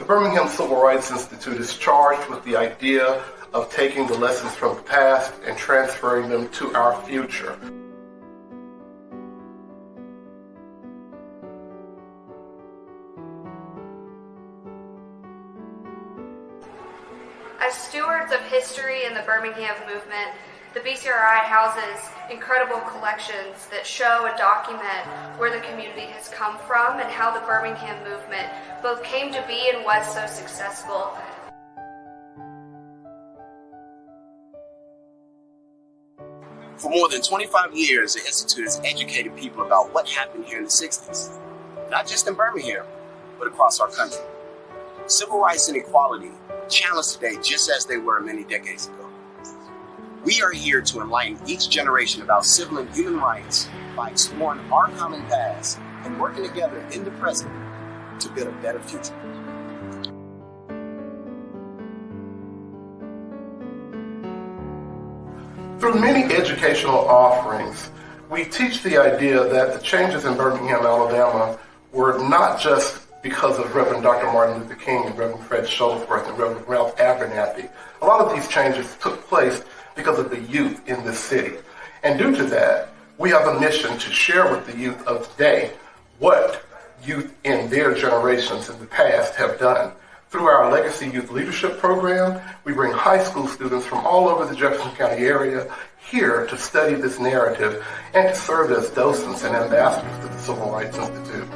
Birmingham Civil Rights Institute is charged with the idea of taking the lessons from the past and transferring them to our future. As stewards of history in the Birmingham movement, the BCRI houses incredible collections that show and document where the community has come from and how the Birmingham movement both came to be and was so successful. For more than 25 years, the Institute has educated people about what happened here in the 60s, not just in Birmingham, but across our country. Civil rights and equality challenged today just as they were many decades ago. We are here to enlighten each generation about civil and human rights by exploring our common past and working together in the present to build a better future. Through many educational offerings, we teach the idea that the changes in Birmingham, Alabama were not just because of Reverend Dr. Martin Luther King and Reverend Fred Shuttlesworth and Reverend Ralph Abernathy. A lot of these changes took place because of the youth in this city. And due to that, we have a mission to share with the youth of today what youth in their generations in the past have done. Through our Legacy Youth Leadership Program, we bring high school students from all over the Jefferson County area here to study this narrative and to serve as docents and ambassadors to the Civil Rights Institute.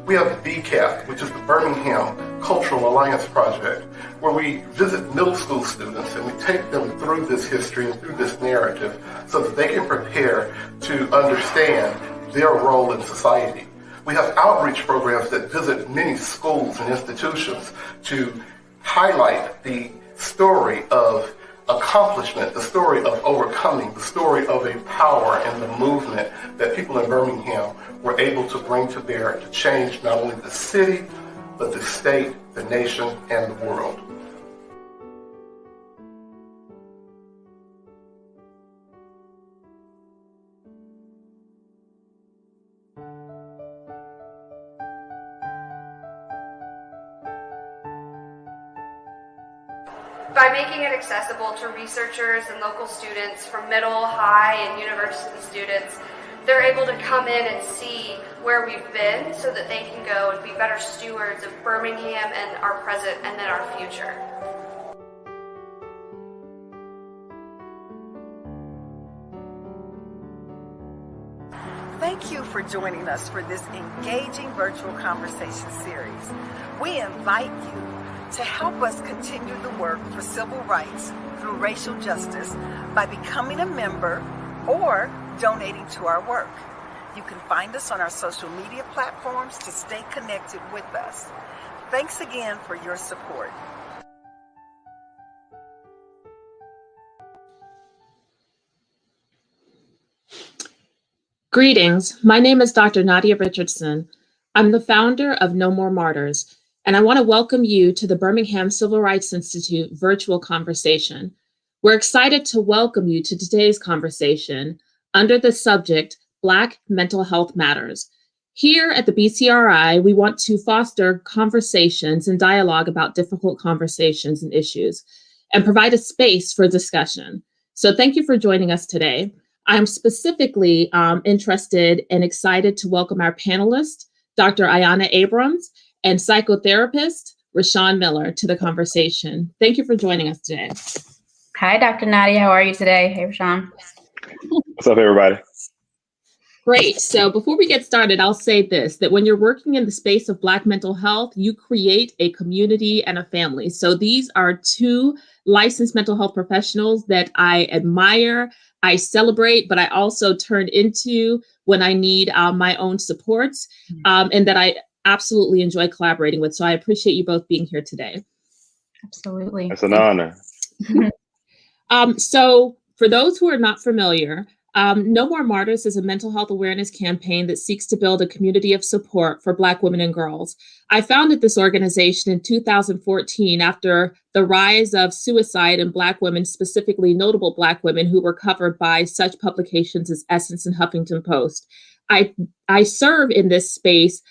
We have BCAP, which is the Birmingham Cultural Alliance Project, where we visit middle school students and we take them through this history and through this narrative so that they can prepare to understand their role in society. We have outreach programs that visit many schools and institutions to highlight the story of accomplishment, the story of overcoming, the story of a power and the movement that people in Birmingham were able to bring to bear to change not only the city, but the state, the nation, and the world. By making it accessible to researchers and local students from middle, high, and university students, they're able to come in and see where we've been so that they can go and be better stewards of Birmingham and our present and then our future. Thank you for joining us for this engaging virtual conversation series. We invite you to help us continue the work for civil rights through racial justice by becoming a member or donating to our work. You can find us on our social media platforms to stay connected with us. Thanks again for your support. Greetings, my name is Dr. Nadia Richardson. I'm the founder of No More Martyrs, and I want to welcome you to the Birmingham Civil Rights Institute virtual conversation. We're excited to welcome you to today's conversation under the subject, Black Mental Health Matters. Here at the BCRI, we want to foster conversations and dialogue about difficult conversations and issues and provide a space for discussion. So thank you for joining us today. I'm specifically interested and excited to welcome our panelists, Dr. Ayanna Abrams and psychotherapist Rashawn Miller, to the conversation. Thank you for joining us today. Hi, Dr. Nadia. How are you today? Hey, Rashawn. What's up, everybody? Great. So before we get started, I'll say this, that when you're working in the space of Black mental health, you create a community and a family. So these are two licensed mental health professionals that I admire, I celebrate, but I also turn into when I need my own supports, and that I absolutely enjoy collaborating with. So I appreciate you both being here today. Absolutely. It's an honor. So for those who are not familiar, No More Martyrs is a mental health awareness campaign that seeks to build a community of support for Black women and girls. I founded this organization in 2014 after the rise of suicide in Black women, specifically notable Black women who were covered by such publications as Essence and Huffington Post. I serve in this space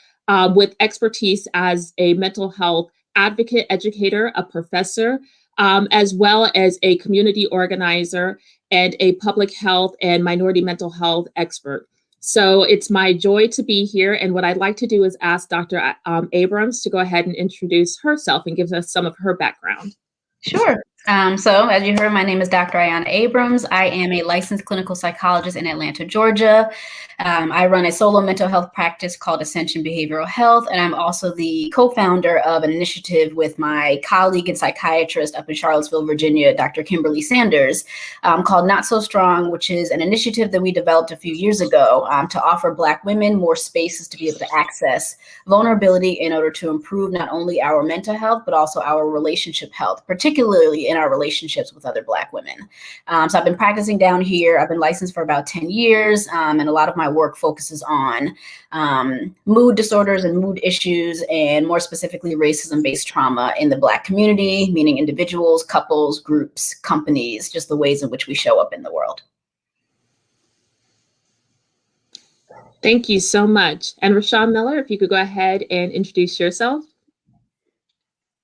with expertise as a mental health advocate, educator, a professor, as well as a community organizer and a public health and minority mental health expert. So it's my joy to be here. And what I'd like to do is ask Dr. Abrams to go ahead and introduce herself and give us some of her background. Sure. So as you heard, my name is Dr. Ayanna Abrams. I am a licensed clinical psychologist in Atlanta, Georgia. I run a solo mental health practice called Ascension Behavioral Health, and I'm also the co-founder of an initiative with my colleague and psychiatrist up in Charlottesville, Virginia, Dr. Kimberly Sanders, called Not So Strong, which is an initiative that we developed a few years ago to offer Black women more spaces to be able to access vulnerability in order to improve not only our mental health, but also our relationship health, particularly in our relationships with other Black women. So I've been practicing down here. I've been licensed for about 10 years, and a lot of my work focuses on mood disorders and mood issues, and more specifically, racism-based trauma in the Black community, meaning individuals, couples, groups, companies, just the ways in which we show up in the world. Thank you so much. And Rashawn Miller, if you could go ahead and introduce yourself.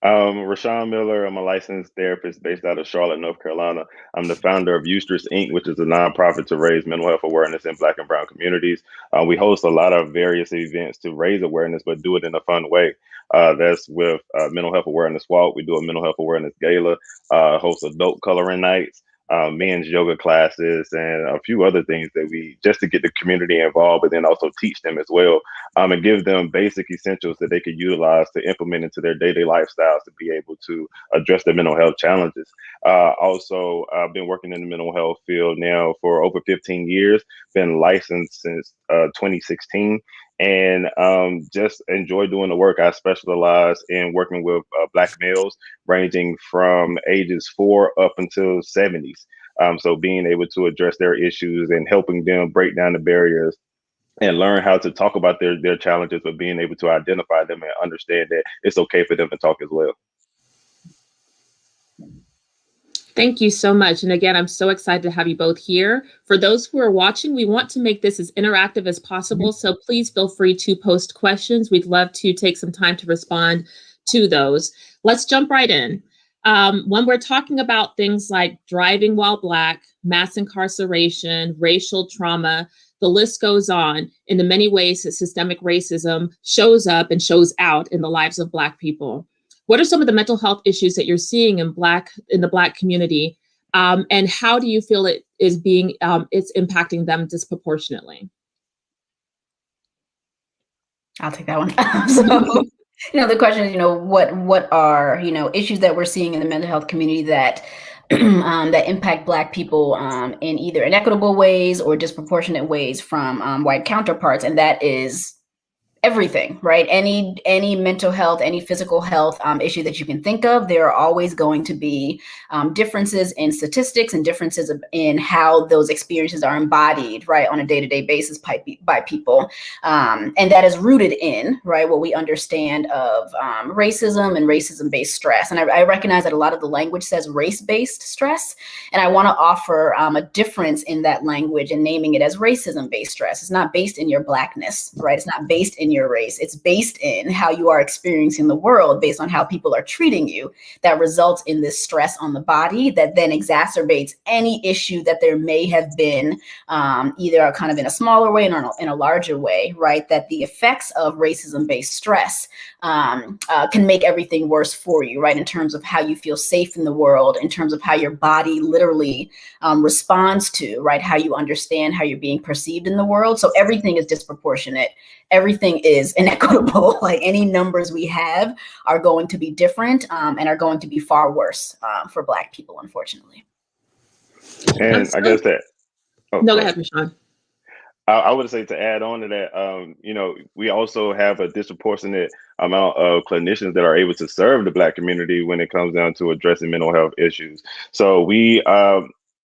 Rashawn Miller, I'm a licensed therapist based out of Charlotte, North Carolina. I'm the founder of Eustress Inc., which is a nonprofit to raise mental health awareness in Black and Brown communities. We host a lot of various events to raise awareness, but do it in a fun way. That's with Mental Health Awareness Walk. We do a Mental Health Awareness Gala, host adult coloring nights, men's yoga classes, and a few other things that we just to get the community involved, but then also teach them as well, and give them basic essentials that they could utilize to implement into their daily lifestyles to be able to address their mental health challenges. Also, I've been working in the mental health field now for over 15 years, been licensed since 2016. And just enjoy doing the work. I specialize in working with Black males ranging from ages 4 up until 70s. So being able to address their issues and helping them break down the barriers and learn how to talk about their challenges, but being able to identify them and understand that it's okay for them to talk as well. Thank you so much. And again, I'm so excited to have you both here. For those who are watching, we want to make this as interactive as possible. So please feel free to post questions. We'd love to take some time to respond to those. Let's jump right in. When we're talking about things like driving while Black, mass incarceration, racial trauma, the list goes on in the many ways that systemic racism shows up and shows out in the lives of Black people. What are some of the mental health issues that you're seeing in the Black community, and how do you feel it is it's impacting them disproportionately? I'll take that one. So, the question is, what are, issues that we're seeing in the mental health community that that impact Black people in either inequitable ways or disproportionate ways from white counterparts, and that is everything, right? Any mental health, any physical health issue that you can think of, there are always going to be differences in statistics and differences in how those experiences are embodied, right, on a day-to-day basis by people. And that is rooted in, right, what we understand of racism and racism-based stress. And I recognize that a lot of the language says race-based stress, and I want to offer a difference in that language and naming it as racism-based stress. It's not based in your Blackness, right? It's not based in your race. It's based in how you are experiencing the world based on how people are treating you, that results in this stress on the body that then exacerbates any issue that there may have been, either kind of in a smaller way or in a larger way, right? That the effects of racism-based stress can make everything worse for you, right? In terms of how you feel safe in the world, in terms of how your body literally responds to, right? How you understand how you're being perceived in the world. So everything is disproportionate. Everything is inequitable. Like any numbers we have are going to be different and are going to be far worse for Black people, unfortunately. And I guess that. Oh, no, go ahead, Rashawn. I would say to add on to that, we also have a disproportionate amount of clinicians that are able to serve the Black community when it comes down to addressing mental health issues. So we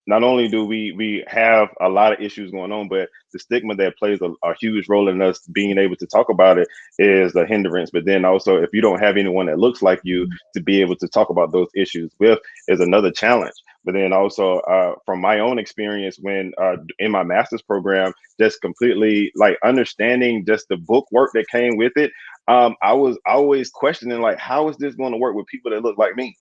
not only do we have a lot of issues going on, but the stigma that plays a huge role in us being able to talk about it is a hindrance. But then also, if you don't have anyone that looks like you to be able to talk about those issues with, is another challenge. but then also from my own experience when in my master's program, just completely like understanding just the book work that came with it. I was always questioning, like, how is this going to work with people that look like me?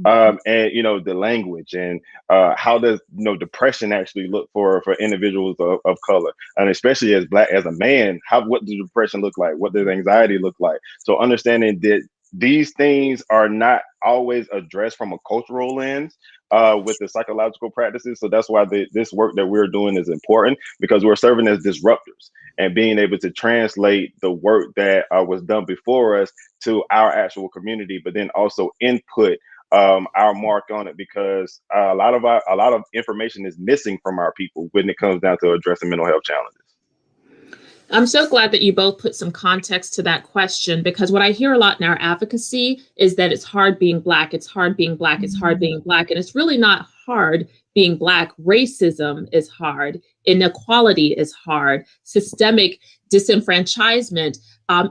And the language and how does depression actually look for individuals of color, and especially as a man, what does depression look like? What does anxiety look like? So understanding that these things are not always addressed from a cultural lens with the psychological practices. So that's why this work that we're doing is important, because we're serving as disruptors and being able to translate the work that was done before us to our actual community, but then also input our mark on it, because a lot of information is missing from our people when it comes down to addressing mental health challenges. I'm so glad that you both put some context to that question, because what I hear a lot in our advocacy is that it's hard being Black, it's hard being Black, it's hard being Black. And it's really not hard being Black. Racism is hard. Inequality is hard. Systemic disenfranchisement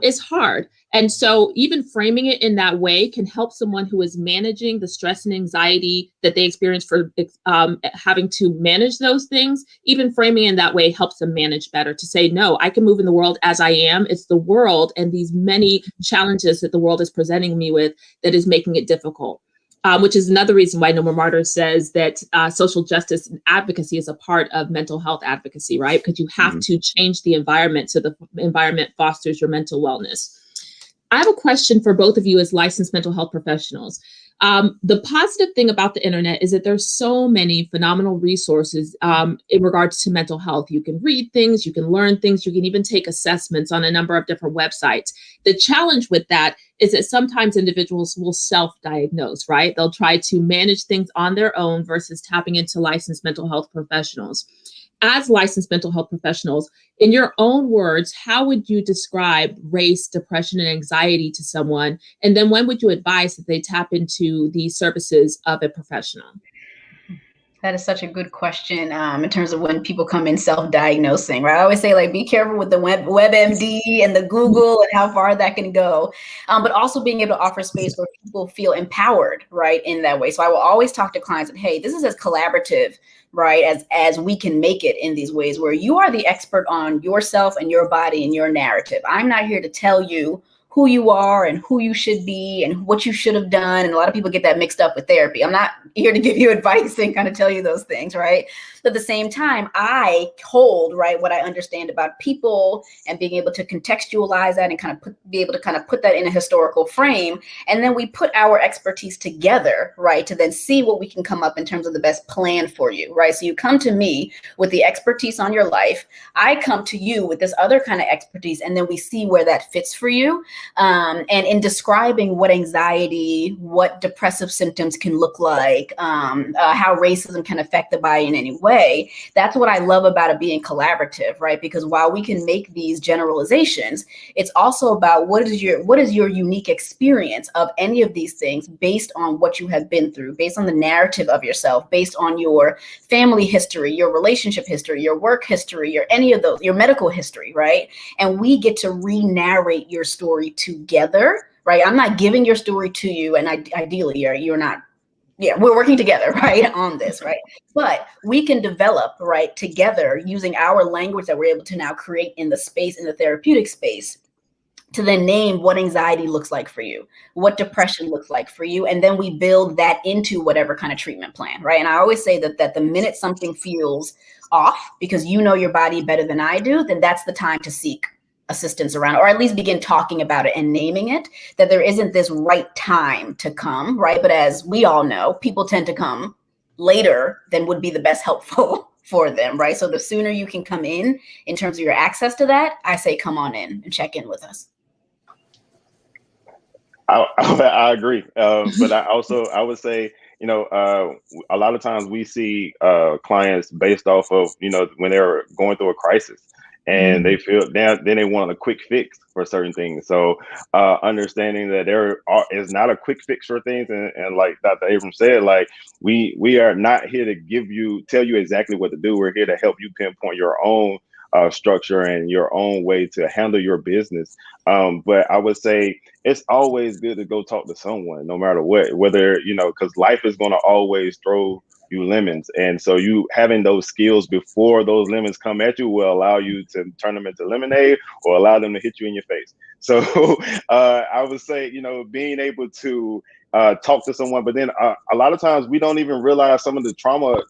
is hard. And so even framing it in that way can help someone who is managing the stress and anxiety that they experience for having to manage those things. Even framing in that way helps them manage better, to say, no, I can move in the world as I am. It's the world and these many challenges that the world is presenting me with that is making it difficult. Which is another reason why No More Martyrs says that social justice and advocacy is a part of mental health advocacy, right? Because you have to change the environment so the environment fosters your mental wellness. I have a question for both of you as licensed mental health professionals. The positive thing about the internet is that there's so many phenomenal resources in regards to mental health. You can read things, you can learn things, you can even take assessments on a number of different websites. The challenge with that is that sometimes individuals will self-diagnose, right? They'll try to manage things on their own versus tapping into licensed mental health professionals. As licensed mental health professionals, in your own words, how would you describe race, depression, and anxiety to someone? And then when would you advise that they tap into the services of a professional? That is such a good question in terms of when people come in self-diagnosing, right? I always say, like, be careful with the WebMD and the Google and how far that can go, but also being able to offer space where people feel empowered, right, in that way. So I will always talk to clients that, hey, this is as collaborative, right, as we can make it in these ways where you are the expert on yourself and your body and your narrative. I'm not here to tell you who you are and who you should be and what you should have done. And a lot of people get that mixed up with therapy. I'm not here to give you advice and kind of tell you those things, right? But at the same time, I hold, right, what I understand about people and being able to contextualize that and kind of be able to put that in a historical frame. And then we put our expertise together, right, to then see what we can come up in terms of the best plan for you, right? So you come to me with the expertise on your life. I come to you with this other kind of expertise, and then we see where that fits for you. And in describing what anxiety, what depressive symptoms can look like, how racism can affect the body in any way, that's what I love about it being collaborative, right? Because while we can make these generalizations, it's also about what is your unique experience of any of these things based on what you have been through, based on the narrative of yourself, based on your family history, your relationship history, your work history, or any of those, your medical history, right? And we get to re-narrate your story together, right? I'm not giving your story to you, and ideally you're not, we're working together, right, on this, right? But we can develop, right, together using our language that we're able to now create in the space, in the therapeutic space, to then name what anxiety looks like for you, what depression looks like for you, and then we build that into whatever kind of treatment plan, right? And I always say that the minute something feels off, because you know your body better than I do, then that's the time to seek assistance around, or at least begin talking about it and naming it, that there isn't this right time to come, right? But as we all know, people tend to come later than would be the best helpful for them, right? So the sooner you can come in terms of your access to that, I say come on in and check in with us. I agree. But I would say, a lot of times we see clients based off of, when they're going through a crisis and they feel then they want a quick fix for certain things. So understanding that there is not a quick fix for things. And like Dr. Abrams said, like we are not here to tell you exactly what to do. We're here to help you pinpoint your own structure and your own way to handle your business. But I would say it's always good to go talk to someone, no matter what, whether, because life is going to always throw you lemons. And so you having those skills before those lemons come at you will allow you to turn them into lemonade or allow them to hit you in your face. So I would say, you know, being able to talk to someone, but then a lot of times we don't even realize some of the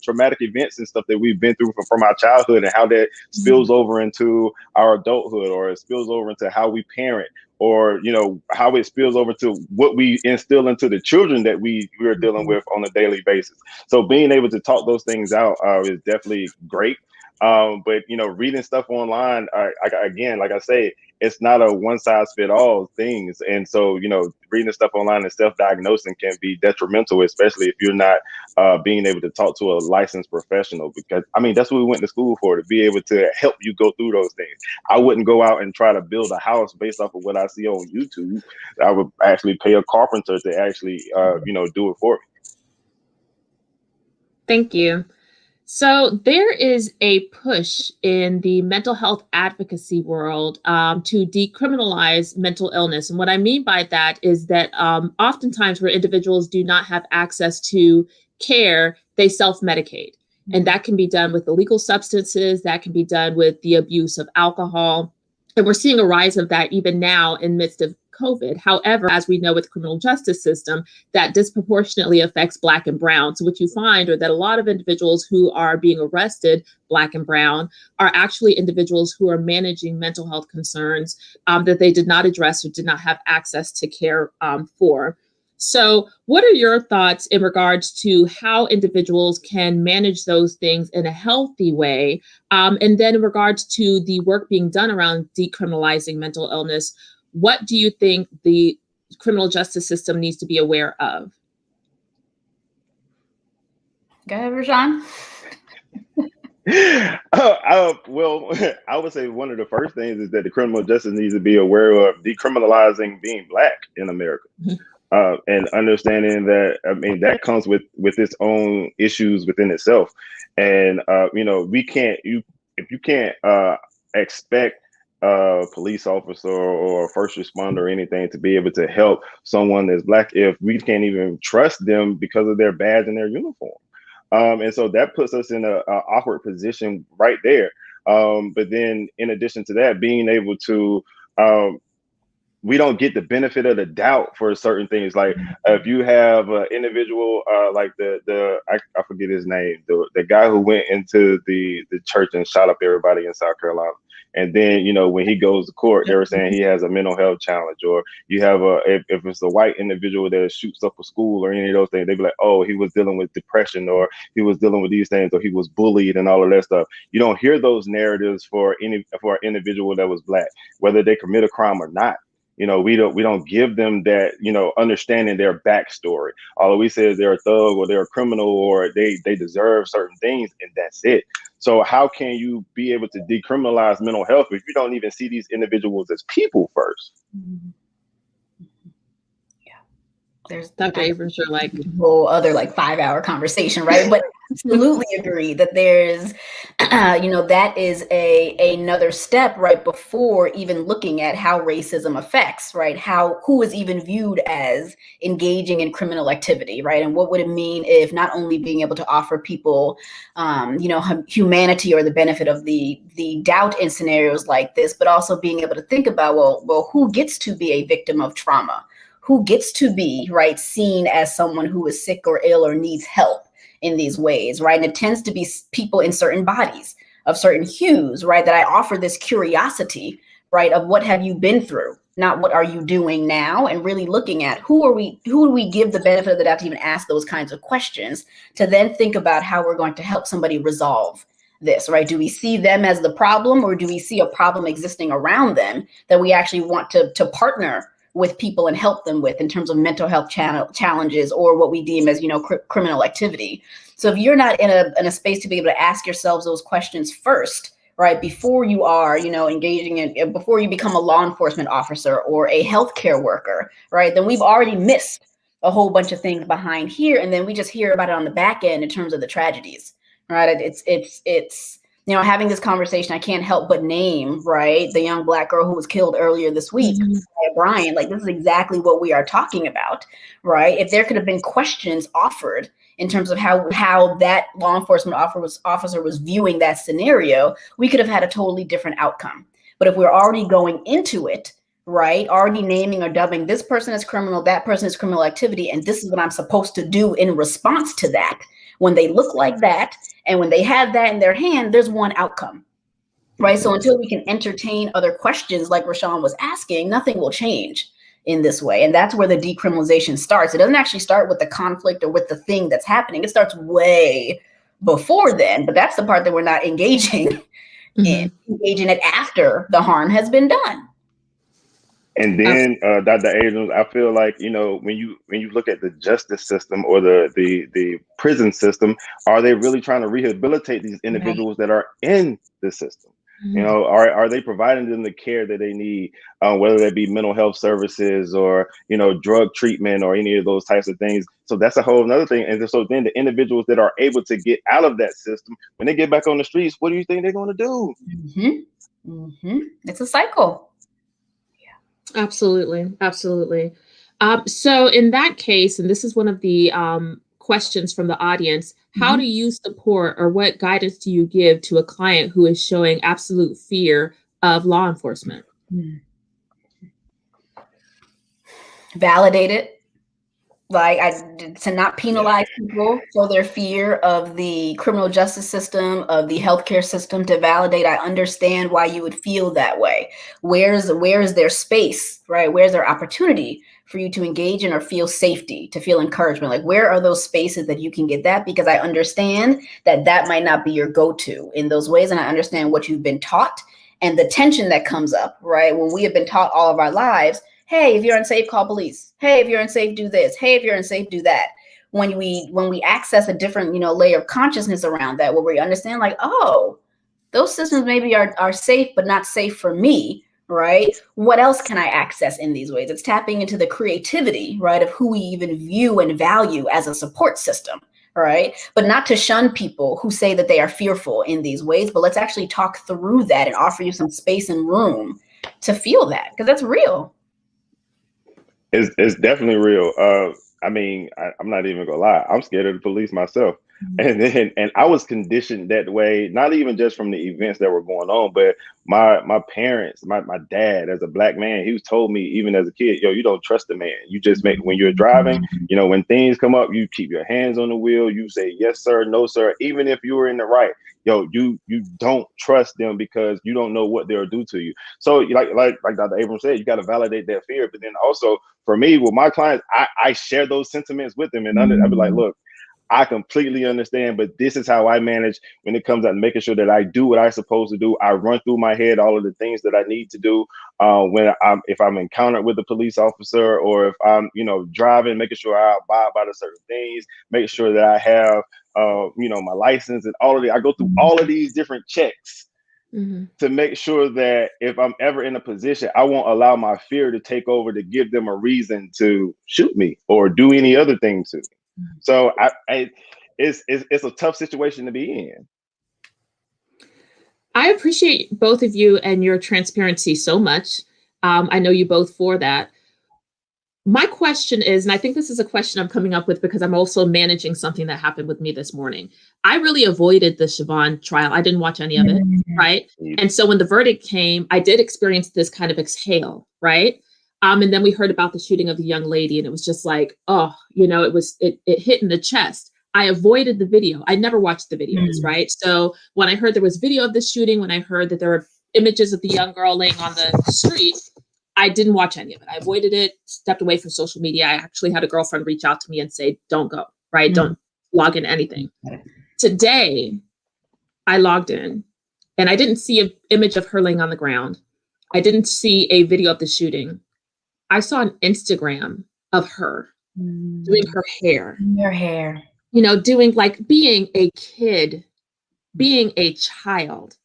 traumatic events and stuff that we've been through from our childhood and how that spills over into our adulthood, or it spills over into how we parent, or, you know, how it spills over to what we instill into the children that we're dealing with on a daily basis. So being able to talk those things out is definitely great. But, you know, reading stuff online, again, like I say, it's not a one size fit all things. And so, you know, reading stuff online and self-diagnosing can be detrimental, especially if you're not being able to talk to a licensed professional, because I mean, that's what we went to school for, to be able to help you go through those things. I wouldn't go out and try to build a house based off of what I see on YouTube. I would actually pay a carpenter to actually, you know, do it for me. Thank you. So there is a push in the mental health advocacy world to decriminalize mental illness. And what I mean by that is that oftentimes where individuals do not have access to care, they self-medicate. And that can be done with illegal substances, that can be done with the abuse of alcohol. And we're seeing a rise of that even now in midst of COVID. However, as we know with the criminal justice system, that disproportionately affects Black and Brown. So what you find are that a lot of individuals who are being arrested, Black and Brown, are actually individuals who are managing mental health concerns that they did not address or did not have access to care for. So what are your thoughts in regards to how individuals can manage those things in a healthy way? And then in regards to the work being done around decriminalizing mental illness, what do you think the criminal justice system needs to be aware of? Go ahead, Rashawn. Well, I would say one of the first things is that the criminal justice needs to be aware of decriminalizing being Black in America. And understanding that, I mean, that comes with its own issues within itself. And, you know, if you can't expect a police officer or a first responder or anything to be able to help someone that's Black if we can't even trust them because of their badge and their uniform. And so that puts us in a awkward position right there. But then in addition to that, being able to, we don't get the benefit of the doubt for certain things. Like if you have an individual, like I forget his name, the guy who went into the church and shot up everybody in South Carolina. And then, you know, when he goes to court, they were saying he has a mental health challenge. Or you have if it's a white individual that shoots up a school or any of those things, they'd be like, oh, he was dealing with depression, or he was dealing with these things, or he was bullied and all of that stuff. You don't hear those narratives for an individual that was Black, whether they commit a crime or not. You know, we don't give them that, you know, understanding their backstory. All we say is they're a thug or they're a criminal or they deserve certain things, and that's it. So how can you be able to decriminalize mental health if you don't even see these individuals as people first? Yeah, there's Dr. Abrams, you're like a whole other like 5-hour conversation, right? But absolutely agree that there's, you know, that is another step right before even looking at how racism affects, right? Who is even viewed as engaging in criminal activity, right? And what would it mean if not only being able to offer people, you know, humanity or the benefit of the doubt in scenarios like this, but also being able to think about, well, who gets to be a victim of trauma? Who gets to be, right, seen as someone who is sick or ill or needs help in these ways, right? And it tends to be people in certain bodies of certain hues, right? That I offer this curiosity, right? Of what have you been through, not what are you doing now, and really looking at who do we give the benefit of the doubt to even ask those kinds of questions, to then think about how we're going to help somebody resolve this, right? Do we see them as the problem, or do we see a problem existing around them that we actually want to partner with people and help them with in terms of mental health challenges or what we deem as, you know, criminal activity? So if you're not in a space to be able to ask yourselves those questions first, right, before you are, you know, engaging in, before you become a law enforcement officer or a healthcare worker, right, then we've already missed a whole bunch of things behind here. And then we just hear about it on the back end in terms of the tragedies, right? It's you know, having this conversation, I can't help but name, right, the young Black girl who was killed earlier this week, Brian. Like, this is exactly what we are talking about, right? If there could have been questions offered in terms of how that law enforcement officer was viewing that scenario, we could have had a totally different outcome. But if we're already going into it, right, already naming or dubbing this person as criminal, that person is criminal activity, and this is what I'm supposed to do in response to that. When they look like that, and when they have that in their hand, there's one outcome, right? So until we can entertain other questions like Rashawn was asking, nothing will change in this way. And that's where the decriminalization starts. It doesn't actually start with the conflict or with the thing that's happening. It starts way before then, but that's the part that we're not engaging in, engaging it after the harm has been done. And then, Dr. Abrams, I feel like, you know, when you look at the justice system or the prison system, are they really trying to rehabilitate these individuals that are in the system? You know, are they providing them the care that they need, whether that be mental health services or, you know, drug treatment or any of those types of things? So that's a whole other thing. And so then the individuals that are able to get out of that system, when they get back on the streets, what do you think they're going to do? It's a cycle. Absolutely. Absolutely. So in that case, and this is one of the questions from the audience, how do you support or what guidance do you give to a client who is showing absolute fear of law enforcement? Validate it. Like to not penalize people for their fear of the criminal justice system, of the healthcare system, to validate, I understand why you would feel that way. Where is their space, right? Where's their opportunity for you to engage in or feel safety, to feel encouragement? Like, where are those spaces that you can get that? Because I understand that might not be your go-to in those ways. And I understand what you've been taught and the tension that comes up, right? When we have been taught all of our lives, hey, if you're unsafe, call police. Hey, if you're unsafe, do this. Hey, if you're unsafe, do that. When we access a different, layer of consciousness around that, where we understand like, oh, those systems maybe are safe, but not safe for me, right? What else can I access in these ways? It's tapping into the creativity, right, of who we even view and value as a support system, right? But not to shun people who say that they are fearful in these ways, but let's actually talk through that and offer you some space and room to feel that, because that's real. It's definitely real. I mean, I'm not even gonna lie. I'm scared of the police myself. And I was conditioned that way, not even just from the events that were going on, but my parents, my dad, as a Black man, he was told me even as a kid, yo, you don't trust the man. You just when you're driving, when things come up, you keep your hands on the wheel. You say, yes, sir, no, sir. Even if you were in the right, yo, you don't trust them because you don't know what they'll do to you. So like Dr. Abrams said, you got to validate that fear. But then also for me, with my clients, I share those sentiments with them. And I'll be like, look, I completely understand, but this is how I manage when it comes out to making sure that I do what I'm supposed to do. I run through my head all of the things that I need to do if I'm encountered with a police officer, or if I'm, driving, making sure I abide by the certain things, make sure that I have, my license and all of that. I go through all of these different checks to make sure that if I'm ever in a position, I won't allow my fear to take over to give them a reason to shoot me or do any other thing to me. So it's a tough situation to be in. I appreciate both of you and your transparency so much. I know you both for that. My question is, and I think this is a question I'm coming up with because I'm also managing something that happened with me this morning. I really avoided the Siobhan trial. I didn't watch any of it, right? And so when the verdict came, I did experience this kind of exhale, right? And then we heard about the shooting of the young lady, and it was just like, oh, it hit in the chest. I avoided the video. I never watched the videos, right? So when I heard there was video of the shooting, when I heard that there were images of the young girl laying on the street, I didn't watch any of it. I avoided it, stepped away from social media. I actually had a girlfriend reach out to me and say, don't go, right? Don't log in anything. Today, I logged in and I didn't see an image of her laying on the ground. I didn't see a video of the shooting. I saw an Instagram of her doing her hair. Her hair. Doing like being a kid, being a child.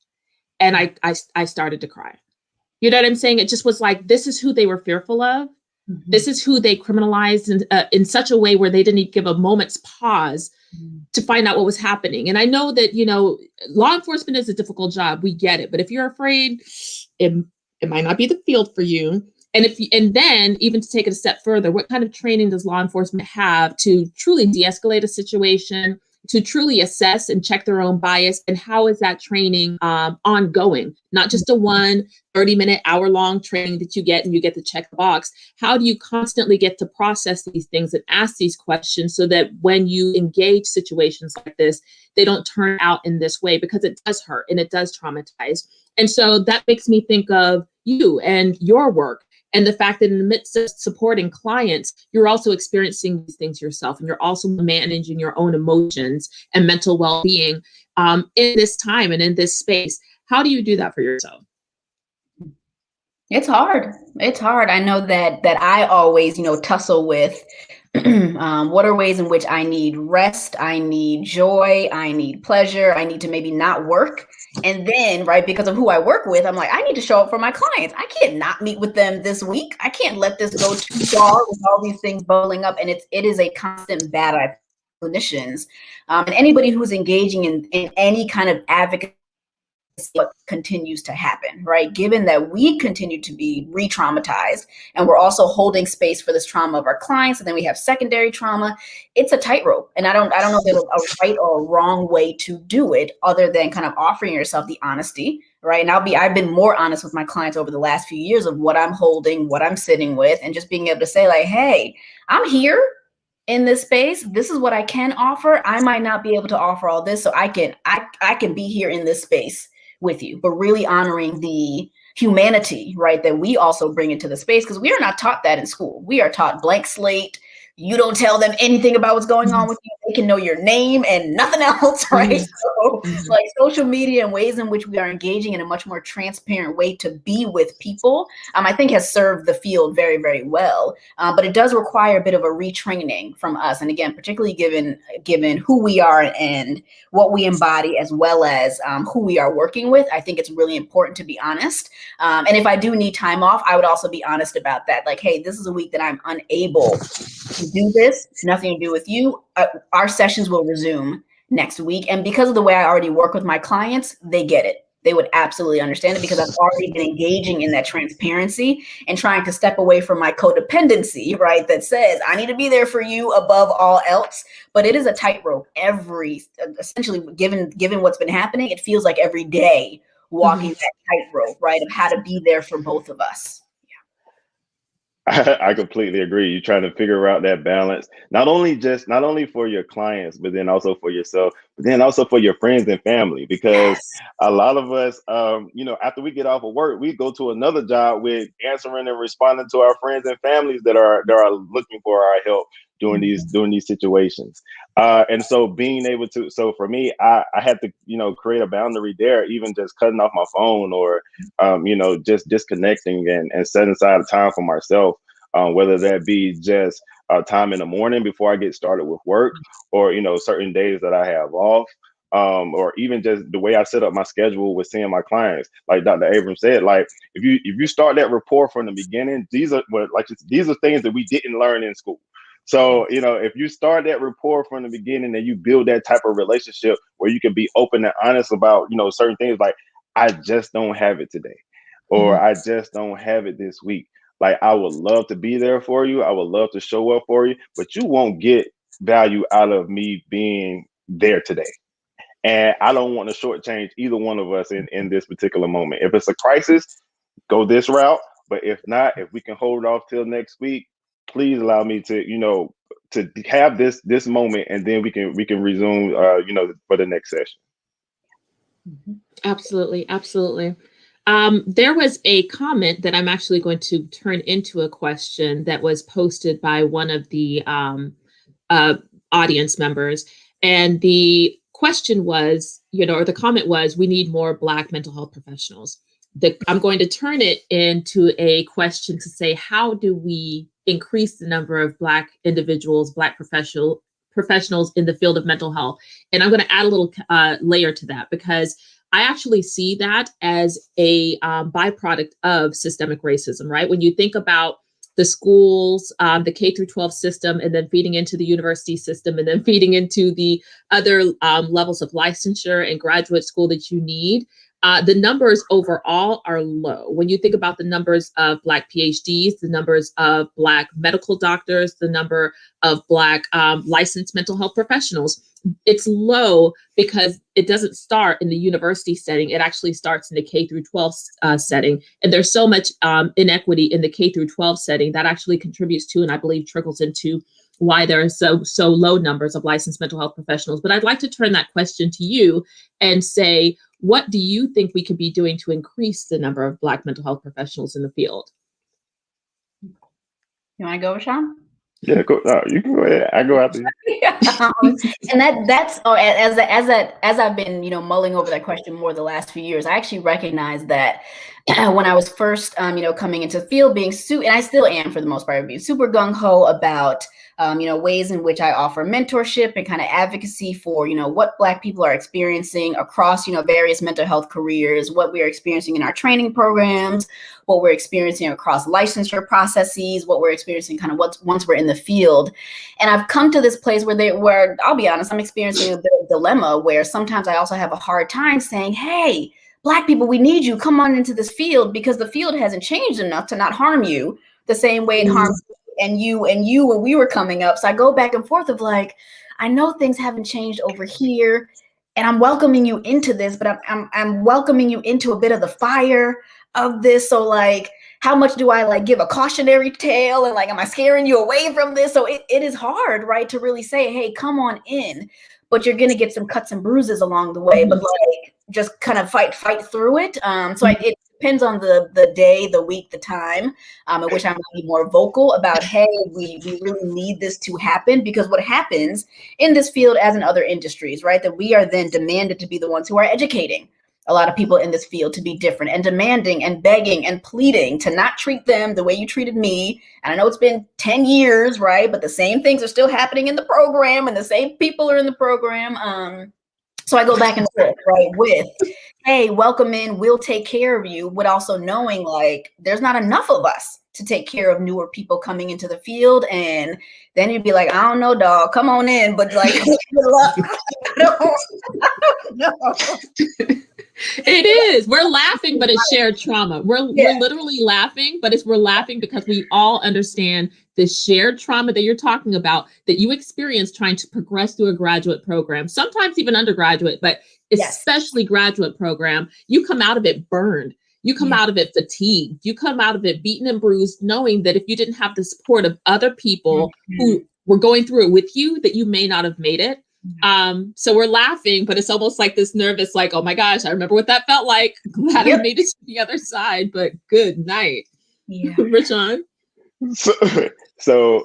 And I started to cry. You know what I'm saying? It just was like, this is who they were fearful of. This is who they criminalized in such a way where they didn't even give a moment's pause to find out what was happening. And I know that, law enforcement is a difficult job. We get it. But if you're afraid, it might not be the field for you. And then even to take it a step further, what kind of training does law enforcement have to truly de-escalate a situation, to truly assess and check their own bias? And how is that training ongoing? Not just a 30-minute, hour-long training that you get and you get to check the box. How do you constantly get to process these things and ask these questions so that when you engage situations like this, they don't turn out in this way, because it does hurt and it does traumatize. And so that makes me think of you and your work, and the fact that in the midst of supporting clients, you're also experiencing these things yourself, and you're also managing your own emotions and mental well-being in this time and in this space. How do you do that for yourself? It's hard. It's hard. I know that I always, tussle with what are ways in which I need rest, I need joy, I need pleasure, I need to maybe not work. And then, right, because of who I work with, I'm like, I need to show up for my clients. I can't not meet with them this week. I can't let this go too far with all these things bubbling up. And it is a constant battle for clinicians and anybody who's engaging in any kind of advocacy. What continues to happen, right? Given that we continue to be re-traumatized and we're also holding space for this trauma of our clients, and then we have secondary trauma, it's a tightrope. And I don't know if there's a right or a wrong way to do it, other than kind of offering yourself the honesty, right? And I've been more honest with my clients over the last few years of what I'm holding, what I'm sitting with, and just being able to say like, hey, I'm here in this space. This is what I can offer. I might not be able to offer all this, so I can be here in this space with you, but really honoring the humanity, right, that we also bring into the space, because we are not taught that in school. We are taught blank slate. You don't tell them anything about what's going on with you. They can know your name and nothing else, right? So like social media and ways in which we are engaging in a much more transparent way to be with people, I think has served the field very, very well. But it does require a bit of a retraining from us. And again, particularly given who we are and what we embody, as well as who we are working with, I think it's really important to be honest. And if I do need time off, I would also be honest about that. Like, hey, this is a week that I'm unable to do this, nothing to do with you. Our sessions will resume next week. And because of the way I already work with my clients, they get it. They would absolutely understand it, because I've already been engaging in that transparency and trying to step away from my codependency, right? That says I need to be there for you above all else. But it is a tightrope essentially, given what's been happening, it feels like every day walking that tightrope, right? Of how to be there for both of us. I completely agree. You're trying to figure out that balance, not only for your clients, but then also for yourself, but then also for your friends and family, because a lot of us, after we get off of work, we go to another job with answering and responding to our friends and families that are looking for our help during these situations. And so being able to, so for me, I had to, create a boundary there, even just cutting off my phone or, just disconnecting and setting aside time for myself, whether that be just time in the morning before I get started with work, or, certain days that I have off, or even just the way I set up my schedule with seeing my clients. Like Dr. Abrams said, like if you start that rapport from the beginning, these are things that we didn't learn in school. So, if you start that rapport from the beginning and you build that type of relationship where you can be open and honest about, certain things, like, I just don't have it today, or I just don't have it this week. Like, I would love to be there for you. I would love to show up for you, but you won't get value out of me being there today. And I don't want to shortchange either one of us in this particular moment. If it's a crisis, go this route. But if not, if we can hold it off till next week, please allow me to, to have this moment, and then we can resume, for the next session. Absolutely. Absolutely. There was a comment that I'm actually going to turn into a question that was posted by one of the audience members. And the question was, or the comment was, we need more Black mental health professionals. I'm going to turn it into a question to say, how do we increase the number of Black individuals, Black professionals in the field of mental health? And I'm going to add a little layer to that, because I actually see that as a byproduct of systemic racism, right? When you think about the schools, the K through 12 system, and then feeding into the university system, and then feeding into the other levels of licensure and graduate school that you need, The numbers overall are low. When you think about the numbers of Black PhDs, the numbers of Black medical doctors, the number of Black licensed mental health professionals, it's low because it doesn't start in the university setting. It actually starts in the K through 12 setting. And there's so much inequity in the K through 12 setting that actually contributes to, and I believe trickles into, why there are so low numbers of licensed mental health professionals. But I'd like to turn that question to you and say, what do you think we could be doing to increase the number of Black mental health professionals in the field? You want to go, Rashawn? Yeah, go. You can go ahead. I go after you. And that's as I've been mulling over that question more the last few years, I actually recognized that when I was first coming into the field, being and I still am for the most part, being super gung ho about ways in which I offer mentorship and kind of advocacy for what Black people are experiencing across various mental health careers, what we are experiencing in our training programs, what we're experiencing across licensure processes, what we're experiencing kind of once we're in the field. And I've come to this place where I'll be honest, I'm experiencing a bit of dilemma where sometimes I also have a hard time saying, hey, Black people, we need you. Come on into this field, because the field hasn't changed enough to not harm you the same way it harms you when we were coming up. So I go back and forth of like, I know things haven't changed over here, and I'm welcoming you into this, but I'm welcoming you into a bit of the fire of this. So like, how much do I give a cautionary tale, and am I scaring you away from this? So it is hard, right, to really say, hey, come on in, but you're gonna get some cuts and bruises along the way, but just kind of fight through it. It depends on the day, the week, the time, at which I'm going to be more vocal about, hey, we really need this to happen, because what happens in this field, as in other industries, right, that we are then demanded to be the ones who are educating a lot of people in this field to be different, and demanding and begging and pleading to not treat them the way you treated me. And I know it's been 10 years, right, but the same things are still happening in the program, and the same people are in the program. So I go back and forth, right, with, hey, welcome in, we'll take care of you, but also knowing there's not enough of us to take care of newer people coming into the field. And then you'd be like, I don't know, dog, come on in, but good luck. I don't know. It is. We're laughing, but it's shared trauma. We're literally laughing, but we're laughing because we all understand the shared trauma that you're talking about, that you experience trying to progress through a graduate program, sometimes even undergraduate, but especially graduate program. You come out of it burned. You come out of it fatigued. You come out of it beaten and bruised, knowing that if you didn't have the support of other people who were going through it with you, that you may not have made it. So we're laughing, but it's almost like this nervous, oh my gosh, I remember what that felt like. Glad I made it to the other side, but good night. Yeah. Rashawn? So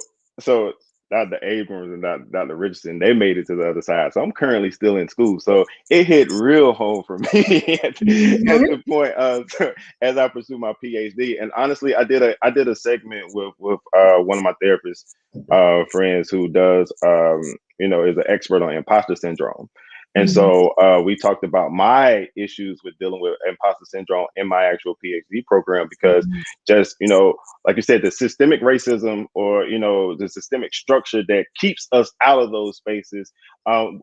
Dr. Abrams and Dr. Richardson, they made it to the other side. So I'm currently still in school. So it hit real home for me at the point as I pursue my PhD. And honestly, I did a segment with one of my therapist friends who does is an expert on imposter syndrome. And so we talked about my issues with dealing with imposter syndrome in my actual PhD program, because just, like you said, the systemic racism or, the systemic structure that keeps us out of those spaces,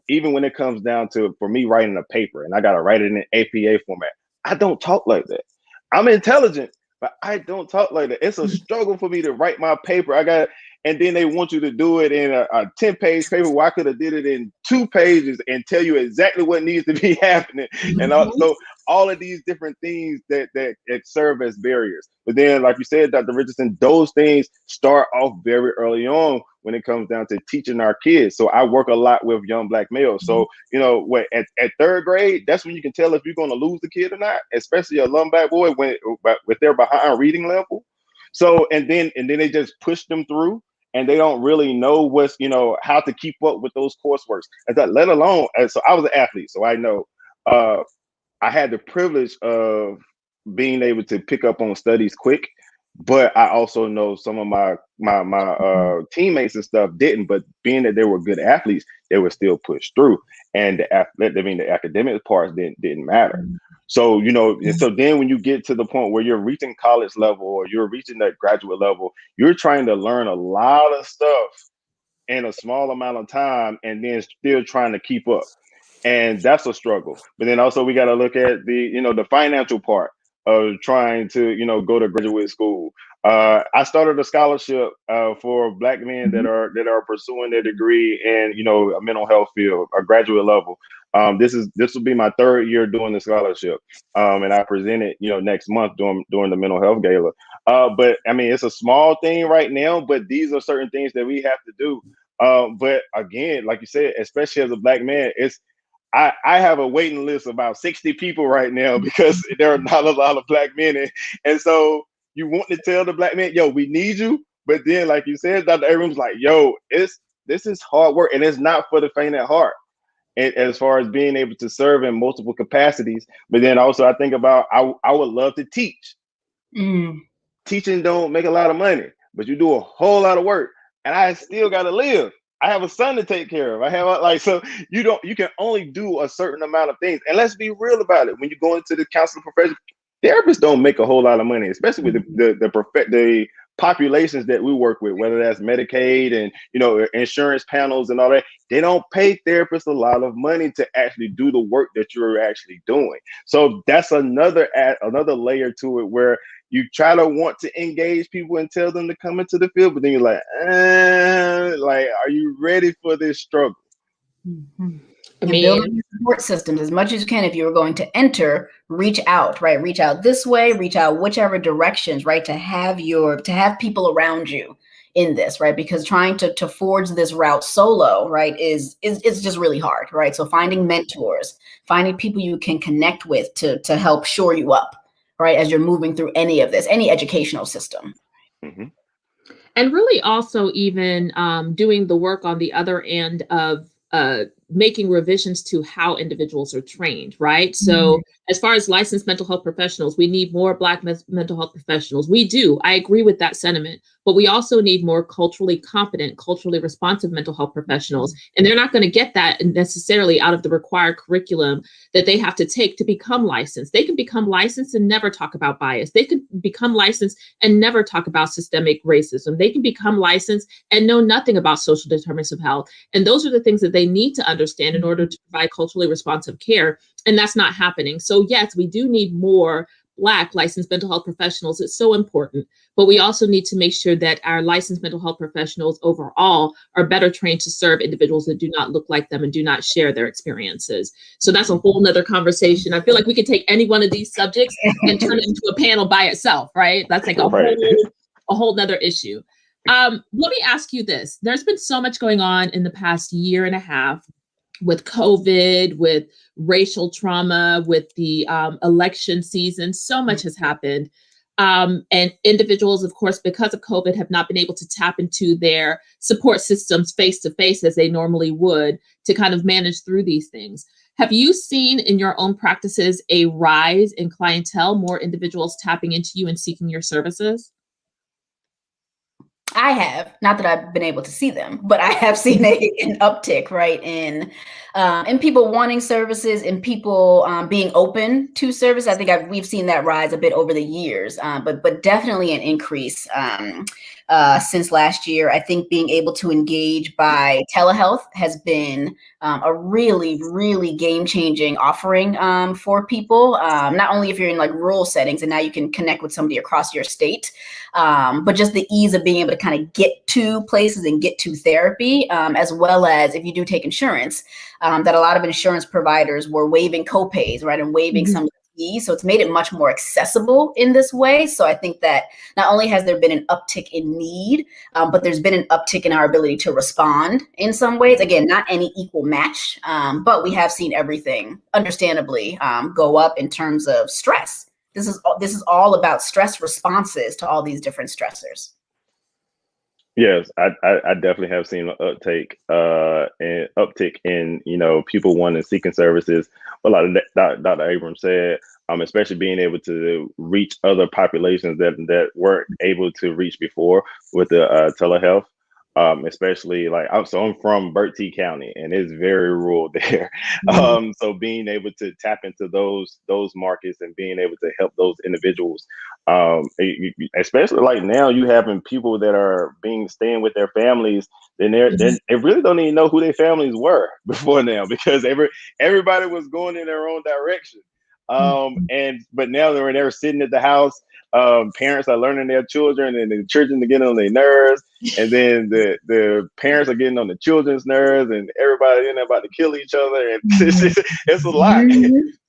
even when it comes down to, for me, writing a paper, and I got to write it in APA format. I don't talk like that. I'm intelligent, but I don't talk like that. It's a struggle for me to write my paper. And then they want you to do it in a 10-page paper where I could have did it in 2 pages and tell you exactly what needs to be happening. And so all of these different things that serve as barriers. But then, like you said, Dr. Richardson, those things start off very early on when it comes down to teaching our kids. So I work a lot with young Black males. So, at 3rd grade, that's when you can tell if you're going to lose the kid or not, especially a young Black boy if they're behind reading level. So, and then they just push them through, and they don't really know how to keep up with those courseworks. Let alone, so I was an athlete, so I know I had the privilege of being able to pick up on studies quick, but I also know some of my teammates and stuff didn't. But being that they were good athletes, they were still pushed through, and the academic parts didn't matter. So, and so then when you get to the point where you're reaching college level or you're reaching that graduate level, you're trying to learn a lot of stuff in a small amount of time, and then still trying to keep up. and that's a struggle. But then also we got to look at the financial part of trying to go to graduate school. I started a scholarship for Black men that are pursuing their degree in a mental health field, a graduate level. This will be my third year doing the scholarship, and I present it next month during the mental health gala. But I mean, it's a small thing right now, but these are certain things that we have to do. But again, like you said, especially as a Black man, I have a waiting list of about 60 people right now because there are not a lot of Black men. And so you want to tell the Black men, yo, we need you. But then, like you said, Dr. Abrams, like, yo, this is hard work, and it's not for the faint at heart. And as far as being able to serve in multiple capacities. But then also I think about, I would love to teach. Teaching don't make a lot of money, but you do a whole lot of work, and I still got to live. I have a son to take care of. I have so you can only do a certain amount of things. And let's be real about it. When you go into the counseling profession, therapists don't make a whole lot of money, especially with the populations that we work with, whether that's Medicaid and insurance panels and all that. They don't pay therapists a lot of money to actually do the work that you're actually doing. So that's another layer to it, where you try to want to engage people and tell them to come into the field, but then you're like, are you ready for this struggle? And building your support systems as much as you can. If you were going to enter, reach out, right? Reach out this way, reach out whichever directions, right? To have people around you in this, right? Because trying to forge this route solo, right, is just really hard, right? So finding mentors, finding people you can connect with to help shore you up, right, as you're moving through any of this, any educational system. And really also even doing the work on the other end of making revisions to how individuals are trained, right? So as far as licensed mental health professionals, we need more Black mental health professionals. We do. I agree with that sentiment. But we also need more culturally competent, culturally responsive mental health professionals. And they're not going to get that necessarily out of the required curriculum that they have to take to become licensed. They can become licensed and never talk about bias. They could become licensed and never talk about systemic racism. They can become licensed and know nothing about social determinants of health. And those are the things that they need to understand in order to provide culturally responsive care. And that's not happening. So yes, we do need more Black licensed mental health professionals. It's so important. But we also need to make sure that our licensed mental health professionals overall are better trained to serve individuals that do not look like them and do not share their experiences. So that's a whole nother conversation. I feel like we could take any one of these subjects and turn it into a panel by itself, right? That's like a whole nother issue. Let me ask you this. There's been so much going on in the past year and a half with COVID, with racial trauma, with the election season. So much has happened. And individuals, of course, because of COVID, have not been able to tap into their support systems face to face as they normally would to kind of manage through these things. Have you seen in your own practices a rise in clientele, more individuals tapping into you and seeking your services? I have, not that I've been able to see them, but I have seen an uptick, right, in people wanting services and people being open to service. I think we've seen that rise a bit over the years, but definitely an increase since last year. I think being able to engage by telehealth has been a really, really game-changing offering for people. Not only if you're in like rural settings and now you can connect with somebody across your state, but just the ease of being able to kind of get to places and get to therapy, as well as if you do take insurance, that a lot of insurance providers were waiving copays, right, and waiving some of the fees. So it's made it much more accessible in this way. So I think that not only has there been an uptick in need, but there's been an uptick in our ability to respond in some ways. Again, not any equal match, but we have seen everything, understandably, go up in terms of stress. This is all about stress responses to all these different stressors. Yes, I definitely have seen an uptick in people wanting seeking services. A lot of Dr. Abrams said, especially being able to reach other populations that weren't able to reach before with the telehealth. especially like I'm from Bertie County, and it's very rural there. So being able to tap into those markets and being able to help those individuals, especially like now, you having people that are staying with their families, then they really don't even know who their families were before now, because everybody was going in their own direction. But now they're sitting at the house. Parents are learning their children, and the children are getting on their nerves, and then the parents are getting on the children's nerves, and everybody in there about to kill each other, and it's a lot.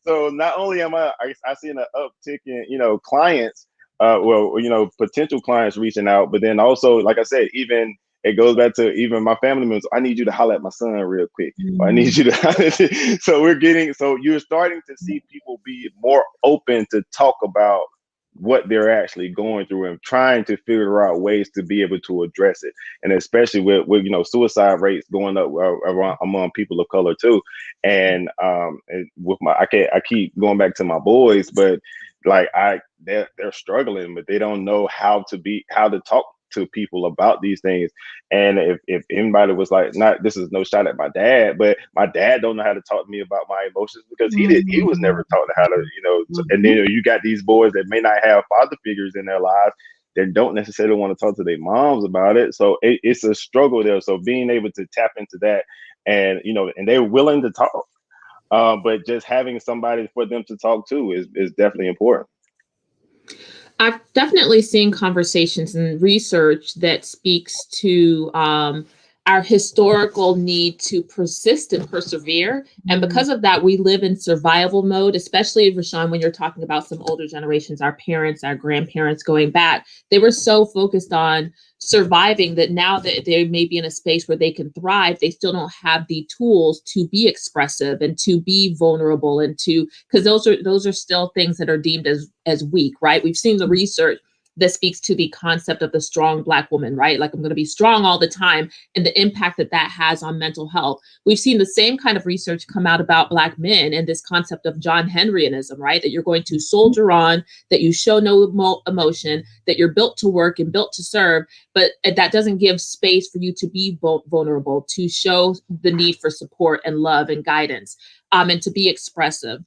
So not only am I seeing an uptick in clients, potential clients reaching out, but then also, like I said, even it goes back to even my family members. I need you to holler at my son real quick. Or I need you to. So you're starting to see people be more open to talk about what they're actually going through and trying to figure out ways to be able to address it. And especially with suicide rates going up around among people of color too. And with I keep going back to my boys, but like they're struggling, but they don't know how to talk to people about these things. And if anybody was like, this is no shot at my dad, but my dad don't know how to talk to me about my emotions, because he was never taught how to, and then you got these boys that may not have father figures in their lives that don't necessarily want to talk to their moms about it. So it's a struggle there. So being able to tap into that, and and they're willing to talk, but just having somebody for them to talk to is definitely important. I've definitely seen conversations and research that speaks to our historical need to persist and persevere. And because of that, we live in survival mode, especially, Rashawn, when you're talking about some older generations, our parents, our grandparents going back, they were so focused on surviving that now that they may be in a space where they can thrive, they still don't have the tools to be expressive and to be vulnerable, and because those are still things that are deemed as weak, right? We've seen the research that speaks to the concept of the strong Black woman, right? Like, I'm going to be strong all the time, and the impact that has on mental health. We've seen the same kind of research come out about Black men and this concept of John Henryanism, right? That you're going to soldier on, that you show no emotion, that you're built to work and built to serve, but that doesn't give space for you to be vulnerable, to show the need for support and love and guidance, and to be expressive.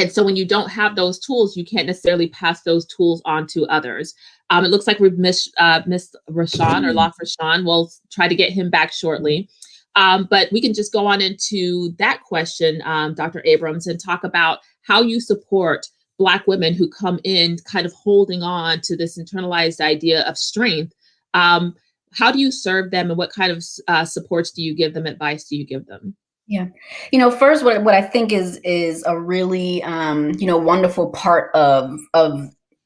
And so when you don't have those tools, you can't necessarily pass those tools on to others. It looks like we've missed Rashawn, or lost Rashawn. We'll try to get him back shortly. But we can just go on into that question, Dr. Abrams, and talk about how you support Black women who come in kind of holding on to this internalized idea of strength. How do you serve them, and what kind of supports do you give them, advice do you give them? Yeah. First, what I think is a really, wonderful part of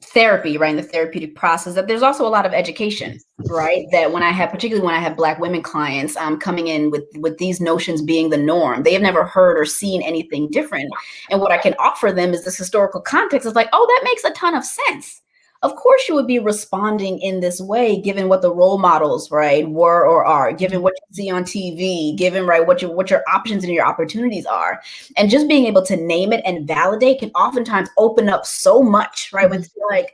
therapy, right, in the therapeutic process, that there's also a lot of education, right, that particularly when I have Black women clients coming in with these notions being the norm, they have never heard or seen anything different. And what I can offer them is this historical context. It's like, oh, that makes a ton of sense. Of course you would be responding in this way, given what the role models, right, were or are, given what you see on TV, given, right, what your options and your opportunities are. And just being able to name it and validate can oftentimes open up so much, right, when you're like,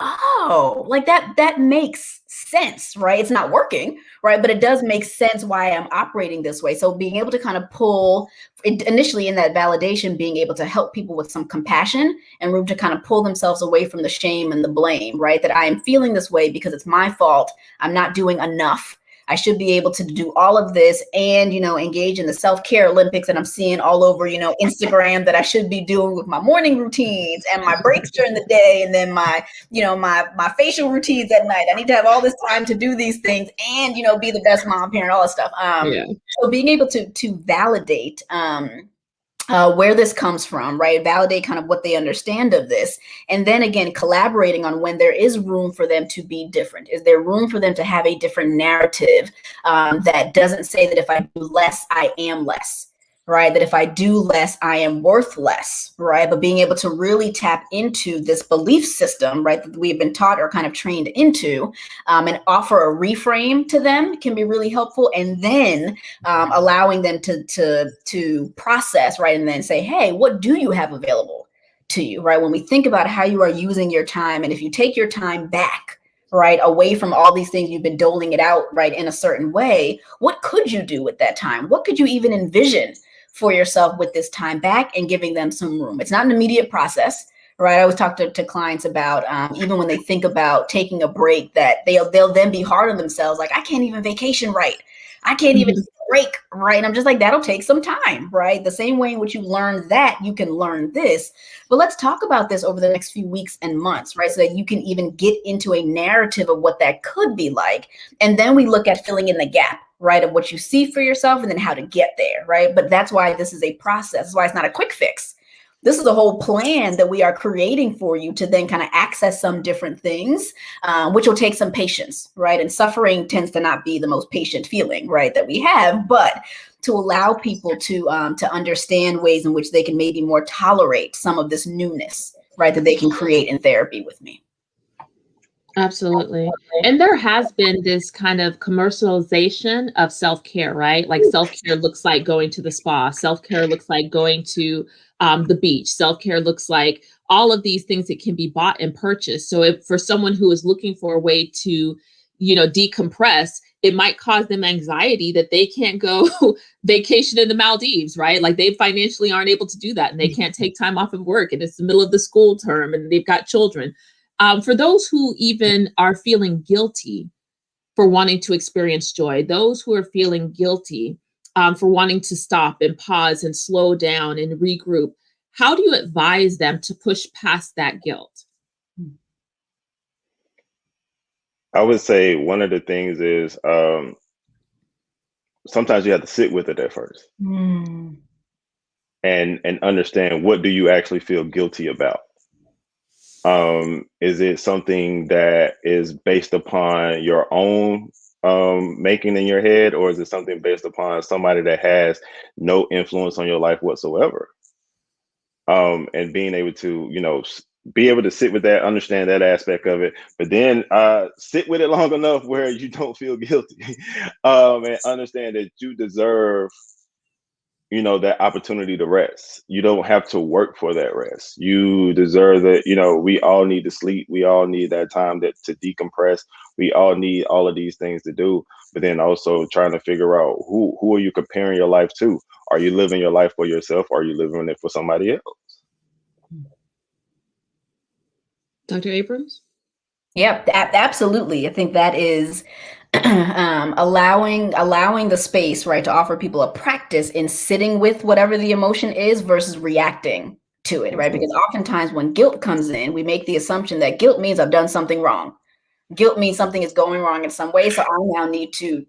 oh, like that makes sense, right? It's not working, right? But it does make sense why I'm operating this way. So being able to kind of pull initially in that validation, being able to help people with some compassion and room to kind of pull themselves away from the shame and the blame, right? That I am feeling this way because it's my fault. I'm not doing enough. I should be able to do all of this and, engage in the self-care Olympics that I'm seeing all over, Instagram, that I should be doing with my morning routines and my breaks during the day. And then my facial routines at night. I need to have all this time to do these things and, be the best mom, parent, all that stuff. So being able to validate, where this comes from, right? Validate kind of what they understand of this. And then again, collaborating on when there is room for them to be different. Is there room for them to have a different narrative that doesn't say that if I do less, I am less, right? That if I do less, I am worth less, right? But being able to really tap into this belief system, right, that we've been taught or kind of trained into, and offer a reframe to them can be really helpful. And then allowing them to process, right, and then say, hey, what do you have available to you, right? When we think about how you are using your time, and if you take your time back, right, away from all these things you've been doling it out, right, in a certain way, what could you do with that time? What could you even envision for yourself with this time back and giving them some room? It's not an immediate process, right? I always talk to clients about even when they think about taking a break, that they'll then be hard on themselves. Like, I can't even vacation right. I can't even break, right? And I'm just like, that'll take some time, right? The same way in which you learned that, you can learn this. But let's talk about this over the next few weeks and months, right? So that you can even get into a narrative of what that could be like. And then we look at filling in the gap, right, of what you see for yourself and then how to get there, right? But that's why this is a process. That's why it's not a quick fix. This is a whole plan that we are creating for you to then kind of access some different things, which will take some patience, right? And suffering tends to not be the most patient feeling, right, that we have, but to allow people to understand ways in which they can maybe more tolerate some of this newness, right, that they can create in therapy with me. Absolutely. And there has been this kind of commercialization of self-care, right? Like self-care looks like going to the spa. Self-care looks like going to the beach. Self-care looks like all of these things that can be bought and purchased. So if for someone who is looking for a way to, decompress, it might cause them anxiety that they can't go vacation in the Maldives, right? Like they financially aren't able to do that and they can't take time off of work and it's the middle of the school term and they've got children. For those who even are feeling guilty for wanting to experience joy, those who are feeling guilty for wanting to stop and pause and slow down and regroup, how do you advise them to push past that guilt? I would say one of the things is sometimes you have to sit with it at first and understand, what do you actually feel guilty about? Is it something that is based upon your own making in your head, or is it something based upon somebody that has no influence on your life whatsoever? And being able to, be able to sit with that, understand that aspect of it, but then sit with it long enough where you don't feel guilty, and understand that you deserve that opportunity to rest. You don't have to work for that rest. You deserve that. We all need to sleep. We all need that time to decompress. We all need all of these things to do, but then also trying to figure out who are you comparing your life to? Are you living your life for yourself? Or are you living it for somebody else? Dr. Abrams? Yep, absolutely. I think that is allowing the space, right, to offer people a practice in sitting with whatever the emotion is versus reacting to it, right? Because oftentimes when guilt comes in, we make the assumption that guilt means I've done something wrong. Guilt means something is going wrong in some way, so I now need to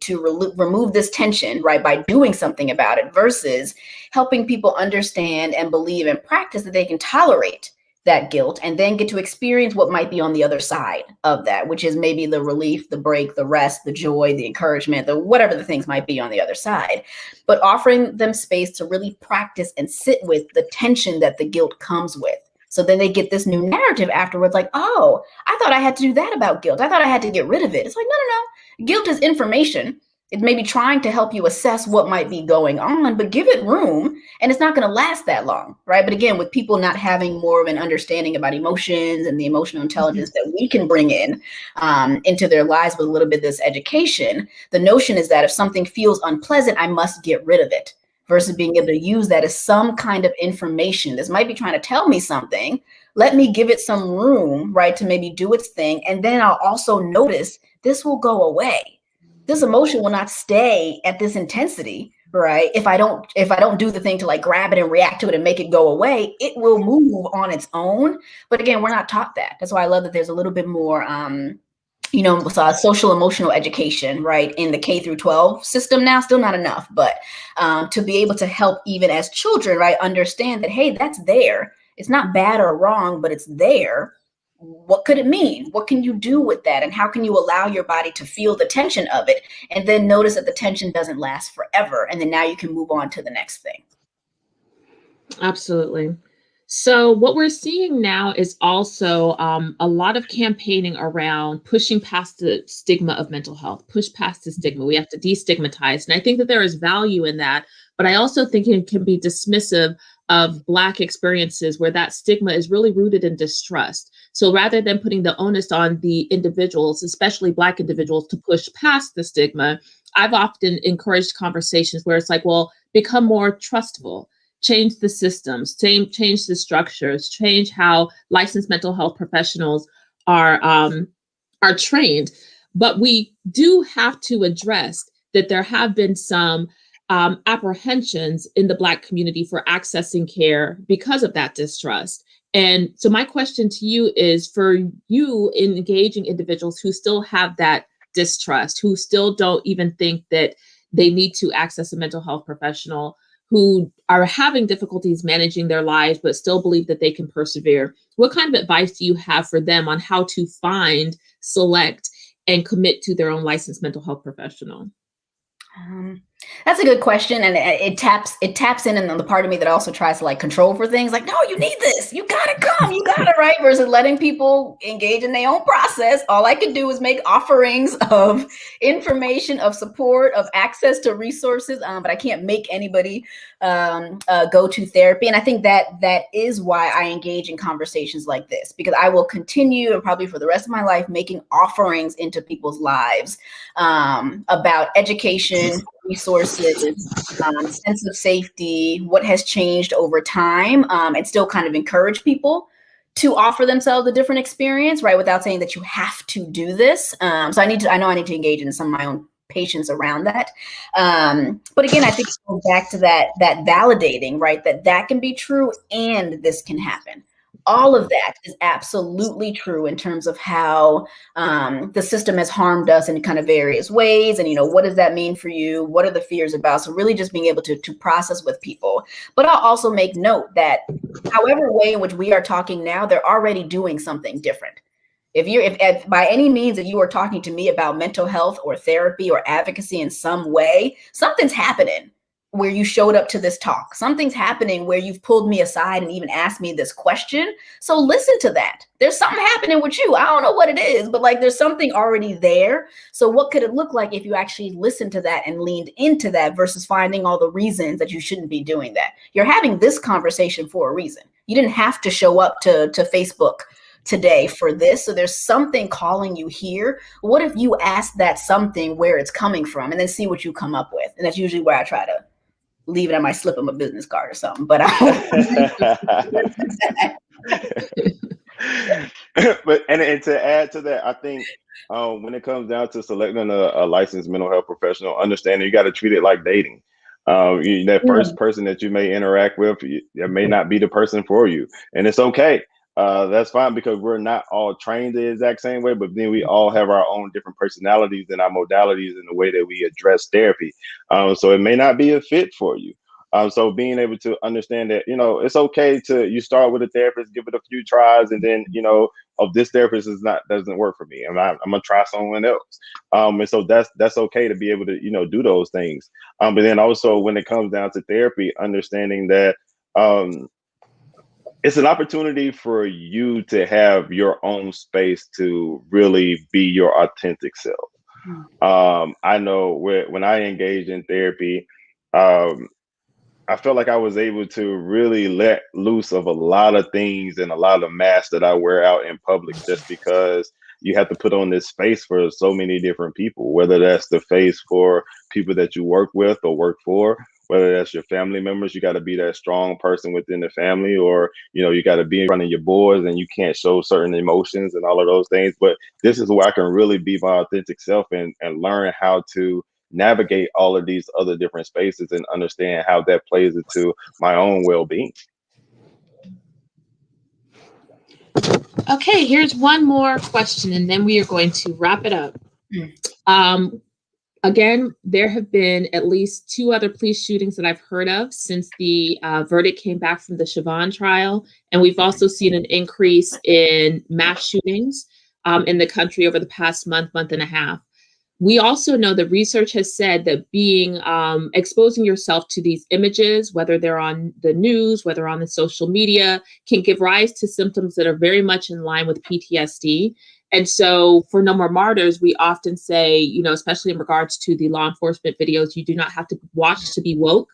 remove this tension, right, by doing something about it, versus helping people understand and believe and practice that they can tolerate that guilt and then get to experience what might be on the other side of that, which is maybe the relief, the break, the rest, the joy, the encouragement, whatever the things might be on the other side. But offering them space to really practice and sit with the tension that the guilt comes with. So then they get this new narrative afterwards, like, oh, I thought I had to do that about guilt. I thought I had to get rid of it. It's like, no. Guilt is information. It may be trying to help you assess what might be going on, but give it room and it's not going to last that long, right? But again, with people not having more of an understanding about emotions and the emotional intelligence that we can bring in into their lives with a little bit of this education, the notion is that if something feels unpleasant, I must get rid of it, versus being able to use that as some kind of information. This might be trying to tell me something. Let me give it some room, right, to maybe do its thing. And then I'll also notice this will go away. This emotion will not stay at this intensity, right? If I don't do the thing to like grab it and react to it and make it go away, it will move on its own. But again, we're not taught that. That's why I love that there's a little bit more, social emotional education, right, in the K through 12 system now. Still not enough, but to be able to help even as children, right, understand that, hey, that's there. It's not bad or wrong, but it's there. What could it mean? What can you do with that? And how can you allow your body to feel the tension of it? And then notice that the tension doesn't last forever. And then now you can move on to the next thing. Absolutely. So what we're seeing now is also a lot of campaigning around pushing past the stigma of mental health, push past the stigma. We have to destigmatize. And I think that there is value in that. But I also think it can be dismissive of Black experiences where that stigma is really rooted in distrust. So rather than putting the onus on the individuals, especially Black individuals, to push past the stigma, I've often encouraged conversations where it's like, well, become more trustful, change the systems, change the structures, change how licensed mental health professionals are trained. But we do have to address that there have been some apprehensions in the Black community for accessing care because of that distrust. And so my question to you is, for you in engaging individuals who still have that distrust, who still don't even think that they need to access a mental health professional, who are having difficulties managing their lives but still believe that they can persevere, what kind of advice do you have for them on how to find, select, and commit to their own licensed mental health professional? That's a good question, and it taps in the part of me that also tries to like control for things. Like, no, you need this. You gotta come. You gotta, right? Versus letting people engage in their own process. All I could do is make offerings of information, of support, of access to resources, but I can't make anybody go to therapy. And I think that is why I engage in conversations like this, because I will continue, and probably for the rest of my life, making offerings into people's lives about education, resources, sense of safety, what has changed over time, and still kind of encourage people to offer themselves a different experience, right? Without saying that you have to do this. So I know I need to engage in some of my own patience around that. But again, I think it goes back to that validating, right? That can be true and this can happen. All of that is absolutely true in terms of how the system has harmed us in kind of various ways. And, what does that mean for you? What are the fears about? So really just being able to process with people. But I'll also make note that however way in which we are talking now, they're already doing something different. If by any means that you are talking to me about mental health or therapy or advocacy in some way, something's happening where you showed up to this talk. Something's happening where you've pulled me aside and even asked me this question. So listen to that. There's something happening with you. I don't know what it is, but like there's something already there. So what could it look like if you actually listened to that and leaned into that versus finding all the reasons that you shouldn't be doing that? You're having this conversation for a reason. You didn't have to show up to Facebook today for this. So there's something calling you here. What if you ask that something where it's coming from and then see what you come up with? And that's usually where I try to leave it. I might slip them a business card or something, but and to add to that, I think when it comes down to selecting a licensed mental health professional, understanding you got to treat it like dating. That first person that you may interact with, it may not be the person for you, and it's okay. That's fine, because we're not all trained the exact same way, but then we all have our own different personalities and our modalities in the way that we address therapy. So it may not be a fit for you. So being able to understand that, it's okay you start with a therapist, give it a few tries, and then, this therapist doesn't work for me. I'm gonna try someone else. And so that's okay to be able to, do those things. But then also when it comes down to therapy, understanding that, it's an opportunity for you to have your own space to really be your authentic self. I know when I engage in therapy, I felt like I was able to really let loose of a lot of things and a lot of masks that I wear out in public, just because you have to put on this face for so many different people, whether that's the face for people that you work with or work for, whether that's your family members. You got to be that strong person within the family, or, you got to be in front of your boys and you can't show certain emotions and all of those things. But this is where I can really be my authentic self and learn how to navigate all of these other different spaces and understand how that plays into my own well-being. Okay, here's one more question, and then we are going to wrap it up. Again, there have been at least 2 other police shootings that I've heard of since the verdict came back from the Chauvin trial. And we've also seen an increase in mass shootings in the country over the past month and a half. We also know that research has said that exposing yourself to these images, whether they're on the news, whether on the social media, can give rise to symptoms that are very much in line with PTSD. And so for No More Martyrs, we often say, especially in regards to the law enforcement videos, you do not have to watch to be woke.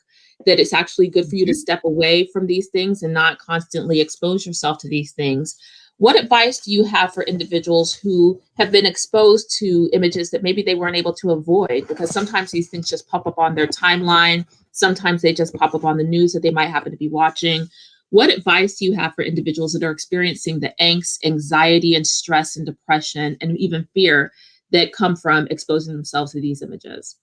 that it's actually good for you to step away from these things and not constantly expose yourself to these things. What advice do you have for individuals who have been exposed to images that maybe they weren't able to avoid? Because sometimes these things just pop up on their timeline. Sometimes they just pop up on the news that they might happen to be watching. What advice do you have for individuals that are experiencing the angst, anxiety, and stress and depression and even fear that come from exposing themselves to these images?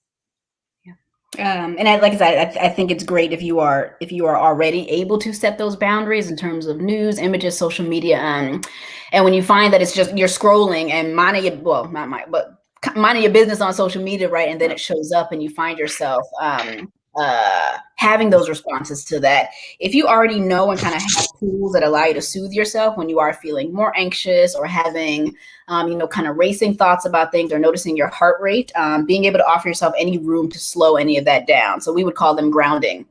And like I said, I think it's great if you are already able to set those boundaries in terms of news, images, social media, and when you find that it's just you're scrolling and minding your business on social media, right, and then it shows up and you find yourself having those responses to that. If you already know and kind of have tools that allow you to soothe yourself when you are feeling more anxious or having, kind of racing thoughts about things or noticing your heart rate, being able to offer yourself any room to slow any of that down. So we would call them grounding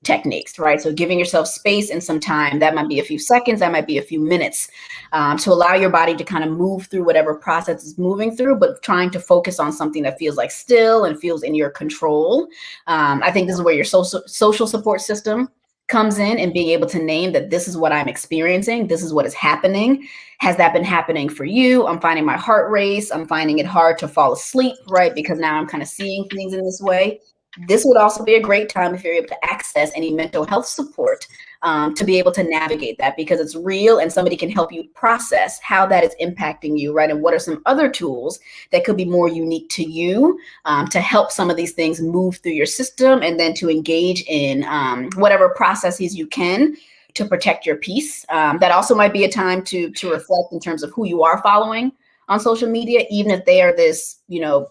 techniques, right? So giving yourself space and some time, that might be a few seconds, that might be a few minutes, to allow your body to kind of move through whatever process is moving through, but trying to focus on something that feels like still and feels in your control. I think this is where your social support system comes in, and being able to name that this is what I'm experiencing, this is what is happening. Has that been happening for you? I'm finding my heart race. I'm finding it hard to fall asleep, right? Because now I'm kind of seeing things in this way. This would also be a great time if you're able to access any mental health support to be able to navigate that, because it's real and somebody can help you process how that is impacting you, right? And what are some other tools that could be more unique to you to help some of these things move through your system, and then to engage in whatever processes you can to protect your peace. That also might be a time to reflect in terms of who you are following on social media, even if they are this,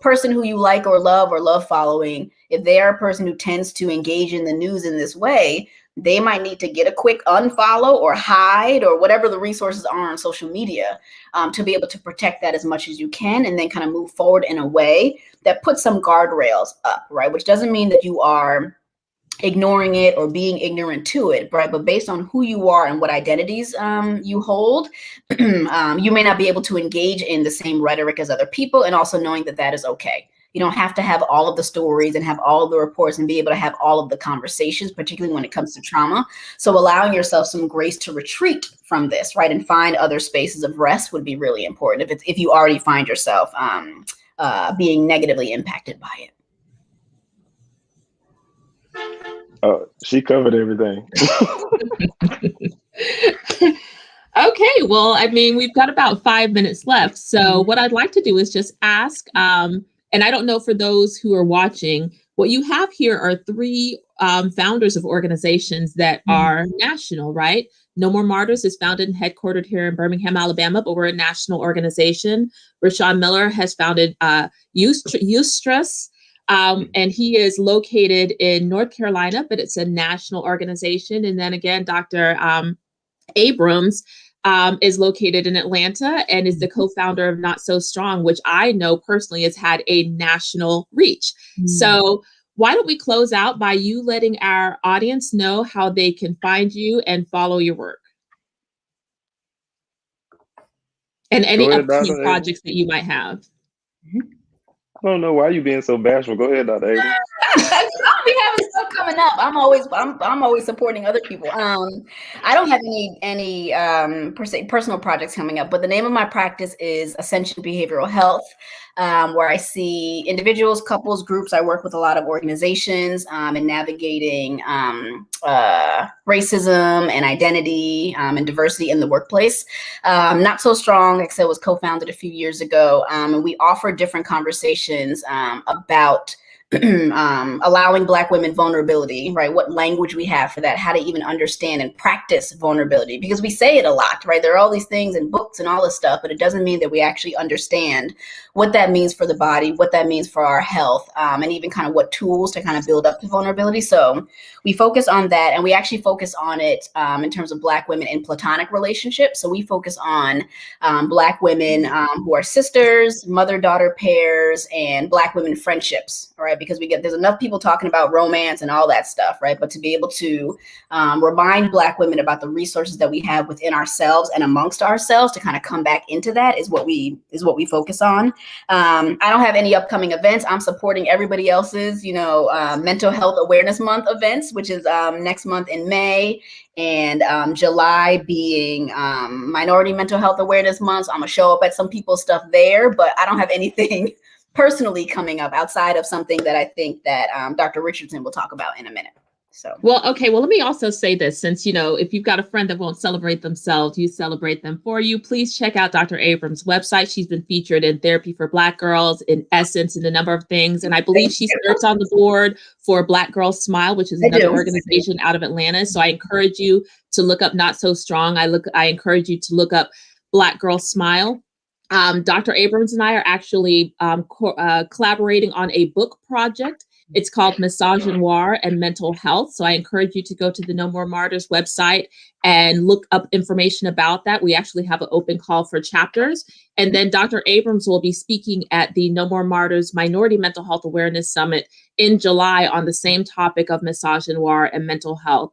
person who you like or love following. If they are a person who tends to engage in the news in this way, they might need to get a quick unfollow or hide or whatever the resources are on social media to be able to protect that as much as you can, and then kind of move forward in a way that puts some guardrails up, right? Which doesn't mean that you are ignoring it or being ignorant to it, right? But based on who you are and what identities you hold, you may not be able to engage in the same rhetoric as other people, and also knowing that that is okay. You don't have to have all of the stories and have all of the reports and be able to have all of the conversations, particularly when it comes to trauma. So allowing yourself some grace to retreat from this, right, and find other spaces of rest would be really important if you already find yourself being negatively impacted by it. Oh, she covered everything. Okay, well, we've got about 5 minutes left. So what I'd like to do is just ask, and I don't know for those who are watching, what you have here are 3 founders of organizations that are national, right? No More Martyrs is founded and headquartered here in Birmingham, Alabama, but we're a national organization. Rashawn Miller has founded Eustress, and he is located in North Carolina, but it's a national organization. And then again, Dr. Abrams is located in Atlanta and is the co-founder of Not So Strong, which I know personally has had a national reach. So why don't we close out by you letting our audience know how they can find you and follow your work? And any upcoming projects that you might have. I don't know why you being so bashful. Go ahead, Dr. Abrams. I'll be having stuff coming up. I'm always supporting other people. I don't have any per se personal projects coming up, but the name of my practice is Ascension Behavioral Health, where I see individuals, couples, groups. I work with a lot of organizations in navigating racism and identity and diversity in the workplace. Not So Strong, like I said, was co-founded a few years ago, and we offer different conversations about allowing Black women vulnerability, right? What language we have for that, how to even understand and practice vulnerability, because we say it a lot, right? There are all these things in books and all this stuff, but it doesn't mean that we actually understand what that means for the body, what that means for our health, and even kind of what tools to kind of build up to vulnerability. So we focus on that, and we actually focus on it in terms of Black women in platonic relationships. So we focus on Black women who are sisters, mother-daughter pairs, and Black women friendships, right? because there's enough people talking about romance and all that stuff, right? But to be able to remind Black women about the resources that we have within ourselves and amongst ourselves to kind of come back into that is what we focus on. I don't have any upcoming events. I'm supporting everybody else's, Mental Health Awareness Month events, which is next month in May, and July being Minority Mental Health Awareness Month. So I'm gonna show up at some people's stuff there, but I don't have anything personally coming up outside of something that I think that Dr. Richardson will talk about in a minute. So, okay. Well, let me also say this, since, if you've got a friend that won't celebrate themselves, you celebrate them for you. Please check out Dr. Abrams' website. She's been featured in Therapy for Black Girls, in Essence, and a number of things. And I believe she serves on the board for Black Girls Smile, which is another organization out of Atlanta. So I encourage you to look up Not So Strong. I encourage you to look up Black Girls Smile. Dr. Abrams and I are actually collaborating on a book project. It's called Misogynoir and Mental Health. So I encourage you to go to the No More Martyrs website and look up information about that. We actually have an open call for chapters. And then Dr. Abrams will be speaking at the No More Martyrs Minority Mental Health Awareness Summit in July on the same topic of misogynoir and mental health.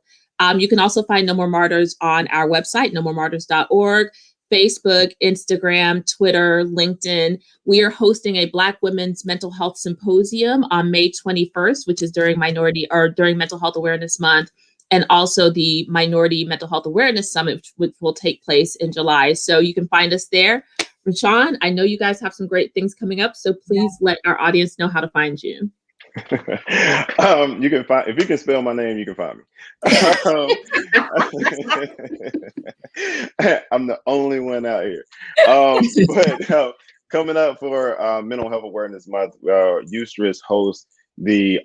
You can also find No More Martyrs on our website, nomormartyrs.org. Facebook, Instagram, Twitter, LinkedIn. We are hosting a Black Women's Mental Health Symposium on May 21st, which is during Mental Health Awareness Month, and also the Minority Mental Health Awareness Summit, which will take place in July. So you can find us there. Rashawn, I know you guys have some great things coming up, so please let our audience know how to find you. You can find, if you can spell my name, you can find me. I'm the only one out here. But coming up for Mental Health Awareness Month, Eustress hosts this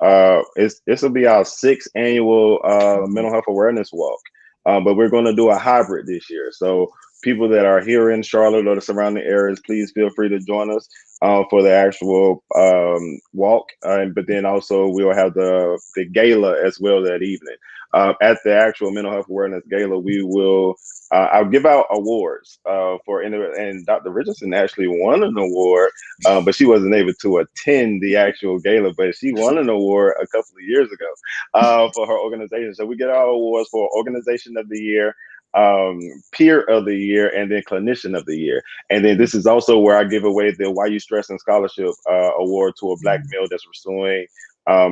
will be our 6th annual Mental Health Awareness Walk. But we're going to do a hybrid this year. So people that are here in Charlotte or the surrounding areas, please feel free to join us for the actual walk. But then also we'll have the gala as well that evening. At the actual Mental Health Awareness Gala, we will I'll give out awards and Dr. Richardson actually won an award, but she wasn't able to attend the actual gala, but she won an award a couple of years ago for her organization. So we get our awards for Organization of the Year, Peer of the Year, and then Clinician of the Year. And then this is also where I give away the Why You Stressing Scholarship award to a Black male that's pursuing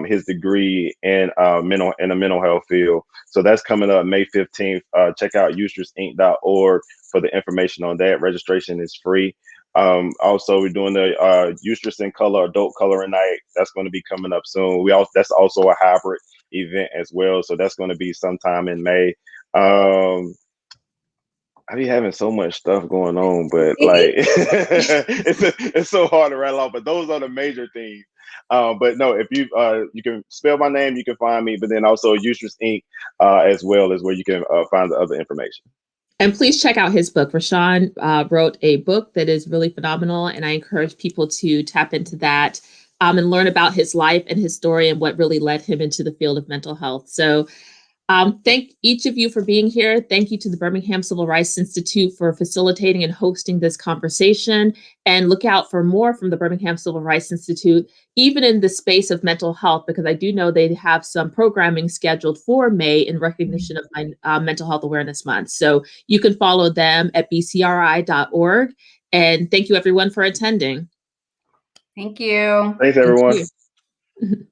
his degree in the mental health field. So that's coming up May 15th. Check out eustressinc.org for the information on that. Registration is free. Also, we're doing the Eustress in Color Adult Coloring Night. That's going to be coming up soon. That's also a hybrid event as well. So that's going to be sometime in May. I be having so much stuff going on, but like it's so hard to rattle off. But those are the major things. But no, if you can spell my name, you can find me. But then also Eustress Inc. As well as where you can find the other information. And please check out his book. Rashawn wrote a book that is really phenomenal, and I encourage people to tap into that and learn about his life and his story and what really led him into the field of mental health. So thank each of you for being here. Thank you to the Birmingham Civil Rights Institute for facilitating and hosting this conversation. And look out for more from the Birmingham Civil Rights Institute, even in the space of mental health, because I do know they have some programming scheduled for May in recognition of my Mental Health Awareness Month. So you can follow them at bcri.org. And thank you everyone for attending. Thank you. Thanks everyone. Thank you.